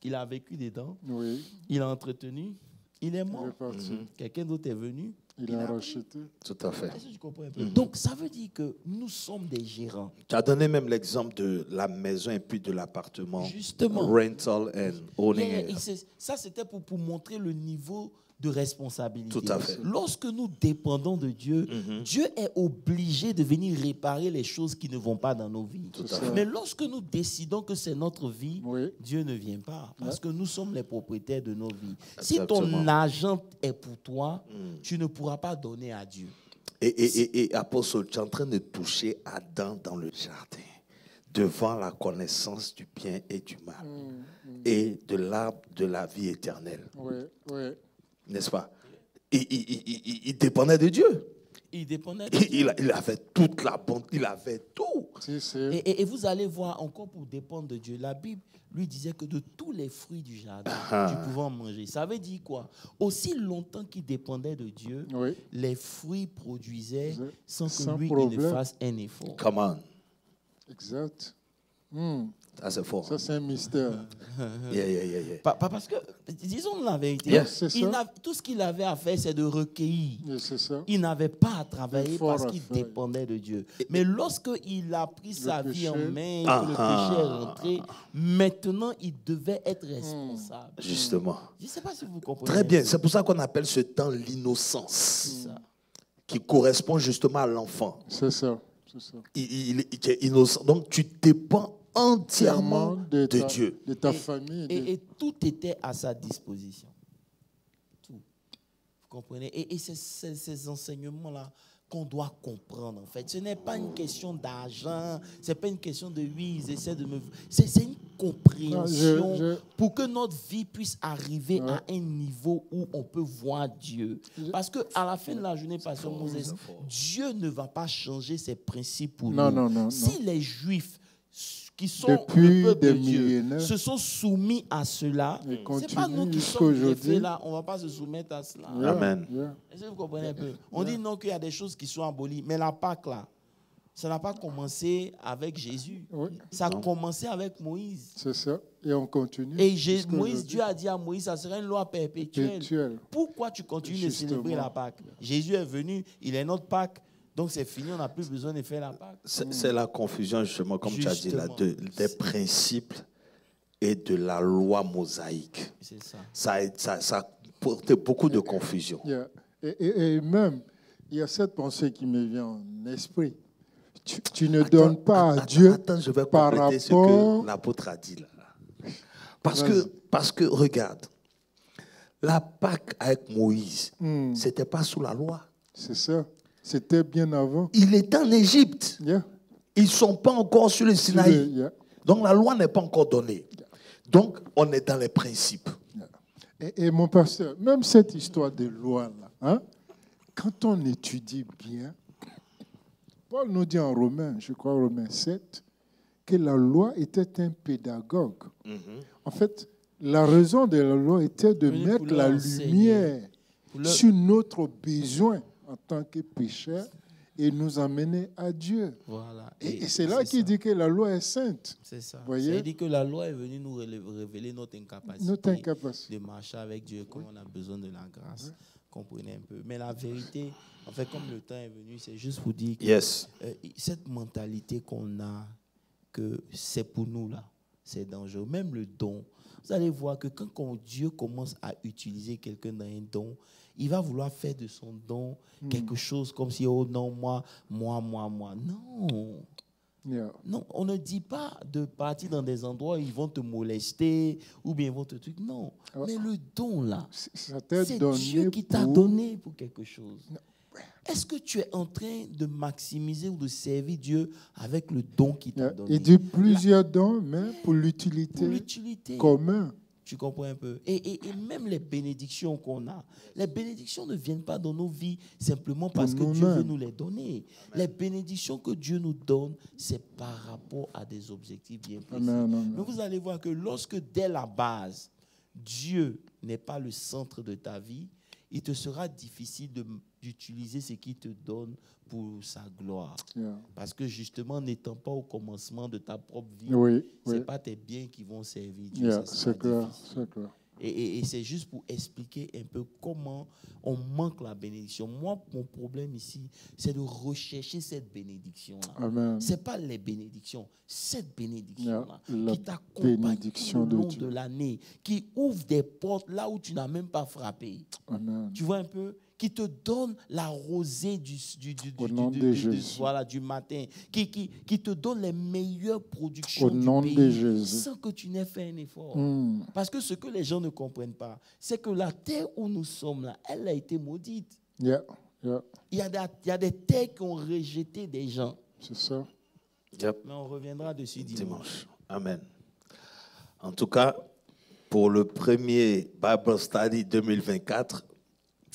Speaker 3: il a vécu dedans,
Speaker 2: Oui.
Speaker 3: il a entretenu, il est
Speaker 2: Il
Speaker 3: mort.
Speaker 2: est parti.
Speaker 3: Quelqu'un d'autre est venu.
Speaker 2: Il a racheté.
Speaker 1: Tout à fait.
Speaker 3: Est-ce que tu comprends un peu? Donc, ça veut dire que nous sommes des gérants.
Speaker 1: Tu as donné même l'exemple de la maison et puis de l'appartement.
Speaker 3: Justement.
Speaker 1: Rental and owning.
Speaker 3: Et ça, c'était pour montrer le niveau de responsabilité.
Speaker 1: Tout à fait.
Speaker 3: Lorsque nous dépendons de Dieu, Dieu est obligé de venir réparer les choses qui ne vont pas dans nos vies.
Speaker 2: à fait.
Speaker 3: Mais lorsque nous décidons que c'est notre vie,
Speaker 2: Oui.
Speaker 3: Dieu ne vient pas parce que nous sommes les propriétaires de nos vies. Si
Speaker 1: Exactement.
Speaker 3: ton argent est pour toi, tu ne pourras pas donner à Dieu.
Speaker 1: Et apôtre, tu es en train de toucher Adam dans le jardin, devant la connaissance du bien et du mal, et de l'arbre de la vie éternelle.
Speaker 2: Oui. Oui.
Speaker 1: N'est-ce pas? Il dépendait de Dieu.
Speaker 3: Il dépendait de Dieu.
Speaker 1: Il avait toute la bonté, il avait tout.
Speaker 2: Si, c'est.
Speaker 3: Et vous allez voir, encore pour dépendre de Dieu, la Bible lui disait que de tous les fruits du jardin, tu pouvais en manger. Ça veut dire quoi? Aussi longtemps qu'il dépendait de Dieu,
Speaker 2: Oui.
Speaker 3: les fruits produisaient sans que
Speaker 2: Sans
Speaker 3: lui il
Speaker 2: problème.
Speaker 3: ne fasse un effort.
Speaker 1: Come on.
Speaker 2: Exact.
Speaker 1: Ça, c'est fort.
Speaker 2: Ça, c'est un mystère.
Speaker 1: Yeah.
Speaker 3: Parce que, disons la vérité,
Speaker 1: Yes.
Speaker 2: C'est
Speaker 3: il
Speaker 2: ça.
Speaker 3: n'a- tout ce qu'il avait à faire, c'est de recueillir.
Speaker 2: Et c'est ça.
Speaker 3: Il n'avait pas à travailler
Speaker 2: Effort
Speaker 3: parce
Speaker 2: à
Speaker 3: qu'il
Speaker 2: faire.
Speaker 3: dépendait de Dieu. Mais lorsqu'il a pris sa vie en
Speaker 2: péché.
Speaker 3: main, que le péché est rentré, maintenant il devait être responsable.
Speaker 1: Justement.
Speaker 3: Je ne sais pas si vous comprenez.
Speaker 1: Très bien. C'est pour ça qu'on appelle ce temps l'innocence,
Speaker 3: Ça.
Speaker 1: qui correspond justement à l'enfant.
Speaker 2: C'est ça. C'est ça.
Speaker 1: Il est innocent. Donc, tu dépends entièrement de
Speaker 2: ta,
Speaker 1: Dieu.
Speaker 2: de ta famille.
Speaker 3: Et tout était à sa disposition. Tout. Vous comprenez? Et c'est ces enseignements-là qu'on doit comprendre, en fait. Ce n'est pas une question d'argent, ce n'est pas une question de oui, ils essaient de me... C'est une compréhension pour que notre vie puisse arriver à un niveau où on peut voir Dieu. Parce qu'à la fin de la journée, Pasteur Moses, Dieu ne va pas changer ses principes pour nous.
Speaker 2: Non.
Speaker 3: Si les Juifs qui sont
Speaker 2: Depuis
Speaker 3: le peuple
Speaker 2: des
Speaker 3: de Dieu
Speaker 2: millénaires,
Speaker 3: se sont soumis à cela,
Speaker 2: et
Speaker 3: c'est pas nous
Speaker 2: continuent
Speaker 3: qui
Speaker 2: jusqu'à
Speaker 3: sommes les
Speaker 2: aujourd'hui.
Speaker 3: faits là, on ne va pas se soumettre à cela.
Speaker 2: Yeah,
Speaker 1: Amen.
Speaker 2: yeah.
Speaker 3: Est-ce que vous comprenez un peu? On dit non qu'il y a des choses qui sont abolies, mais la Pâque là, ça n'a pas commencé avec Jésus.
Speaker 2: Oui.
Speaker 3: Ça a commencé avec Moïse.
Speaker 2: C'est ça. Et on continue.
Speaker 3: Et Moïse, Dieu a dit à Moïse, ça serait une loi perpétuelle. Pourquoi tu continues de célébrer la Pâque? Jésus est venu, il est notre Pâque. Donc c'est fini, on n'a plus besoin de faire la Pâque.
Speaker 1: C'est la confusion, justement, comme tu as dit là, des principes et de la loi mosaïque.
Speaker 3: C'est ça.
Speaker 1: Ça a porté beaucoup de confusion.
Speaker 2: Yeah. Et même, il y a cette pensée qui me vient en esprit. Tu ne donnes pas à Dieu
Speaker 1: je vais
Speaker 2: par
Speaker 1: compléter
Speaker 2: rapport...
Speaker 1: ce que l'apôtre a dit là. Parce que, regarde, la Pâque avec Moïse, ce n'était pas sous la loi.
Speaker 2: C'est ça. C'était bien avant.
Speaker 1: Il était en Égypte.
Speaker 2: Yeah.
Speaker 1: Ils ne sont pas encore sur le Sinaï.
Speaker 2: Yeah.
Speaker 1: Donc la loi n'est pas encore donnée. Donc on est dans les principes.
Speaker 2: Yeah. Et mon pasteur, même cette histoire de loi-là, hein, quand on étudie bien, Paul nous dit en Romains, je crois Romains 7, que la loi était un pédagogue. En fait, la raison de la loi était de mettre la lumière sur notre besoin en tant que pécheur et nous amener à Dieu.
Speaker 3: Voilà.
Speaker 2: Et c'est là qu'il dit que la loi est sainte.
Speaker 3: C'est ça.
Speaker 2: Voyez?
Speaker 3: Ça dit que la loi est venue nous révéler notre incapacité de marcher avec Dieu comme on a besoin de la grâce. Comprenez un peu. Mais la vérité, en fait, comme le temps est venu, c'est juste pour dire que cette mentalité qu'on a, que c'est pour nous là, c'est dangereux. Même le don. Vous allez voir que quand Dieu commence à utiliser quelqu'un dans un don, il va vouloir faire de son don quelque chose comme si, oh non, moi. Non.
Speaker 2: Yeah.
Speaker 3: Non, on ne dit pas de partir dans des endroits où ils vont te molester ou bien ils vont te truc. Non. Mais le don là, c'est Dieu qui t'a donné pour quelque chose. Est-ce que tu es en train de maximiser ou de servir Dieu avec le don qu'il t'a donné?
Speaker 2: Il dit plusieurs dons, mais pour l'utilité commune.
Speaker 3: Tu comprends un peu? Et même les bénédictions qu'on a, les bénédictions ne viennent pas dans nos vies simplement parce que Dieu veut nous les donner. Les bénédictions que Dieu nous donne, c'est par rapport à des objectifs bien précis. Mais vous allez voir que lorsque dès la base, Dieu n'est pas le centre de ta vie, il te sera difficile d'utiliser ce qu'il te donne pour sa gloire. Yeah. Parce que justement, n'étant pas au commencement de ta propre vie, ce n'est pas tes biens qui vont servir Dieu.
Speaker 2: Yeah, c'est clair.
Speaker 3: Et c'est juste pour expliquer un peu comment on manque la bénédiction. Moi, mon problème ici, c'est de rechercher cette bénédiction-là. Ce n'est pas les bénédictions, cette bénédiction-là qui t'accompagne tout le long de l'année, qui ouvre des portes là où tu n'as même pas frappé.
Speaker 2: Amen.
Speaker 3: Tu vois un peu? Qui te donne la rosée du matin, qui te donne les meilleures productions du pays sans que tu n'aies fait un effort. Parce que ce que les gens ne comprennent pas, c'est que la terre où nous sommes là, elle a été maudite.
Speaker 2: Il
Speaker 3: y a des terres qui ont rejeté des gens.
Speaker 2: C'est ça.
Speaker 3: Mais on reviendra dessus dimanche.
Speaker 1: Amen. En tout cas, pour le premier Bible Study 2024,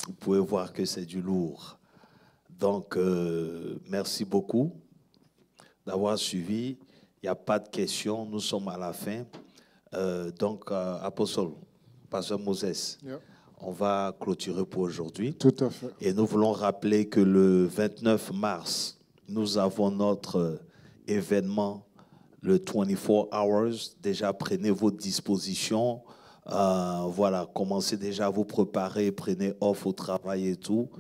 Speaker 1: vous pouvez voir que c'est du lourd. Donc, merci beaucoup d'avoir suivi. Il n'y a pas de questions. Nous sommes à la fin. Donc, Apostole, Pasteur Moses, on va clôturer pour aujourd'hui.
Speaker 2: Tout à fait.
Speaker 1: Et nous voulons rappeler que le 29 mars, nous avons notre événement, le 24 Hours. Déjà, prenez vos dispositions. Voilà, commencez déjà à vous préparer, prenez off au travail et tout.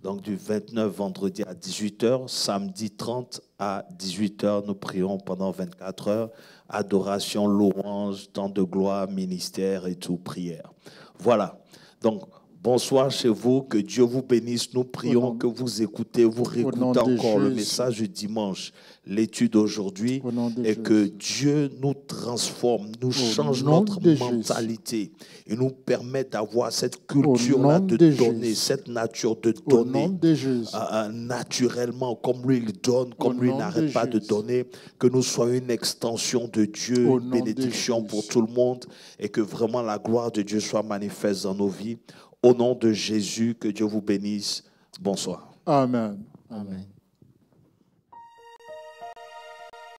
Speaker 1: Donc du 29 vendredi à 18h, samedi 30 à 18h, nous prions pendant 24 heures. Adoration, louange, temps de gloire, ministère et tout, prière. Voilà, donc bonsoir chez vous, que Dieu vous bénisse. Nous prions que vous écoutez, vous réécoutez encore le message du dimanche, l'étude aujourd'hui, et que Dieu nous transforme, nous change notre mentalité et nous permet d'avoir cette culture-là de donner, cette nature de donner naturellement, comme lui il donne, comme lui n'arrête pas de donner, que nous soyons une extension de Dieu, une bénédiction pour tout le monde, et que vraiment la gloire de Dieu soit manifeste dans nos vies. Au nom de Jésus, que Dieu vous bénisse. Bonsoir.
Speaker 2: Amen.
Speaker 3: Amen.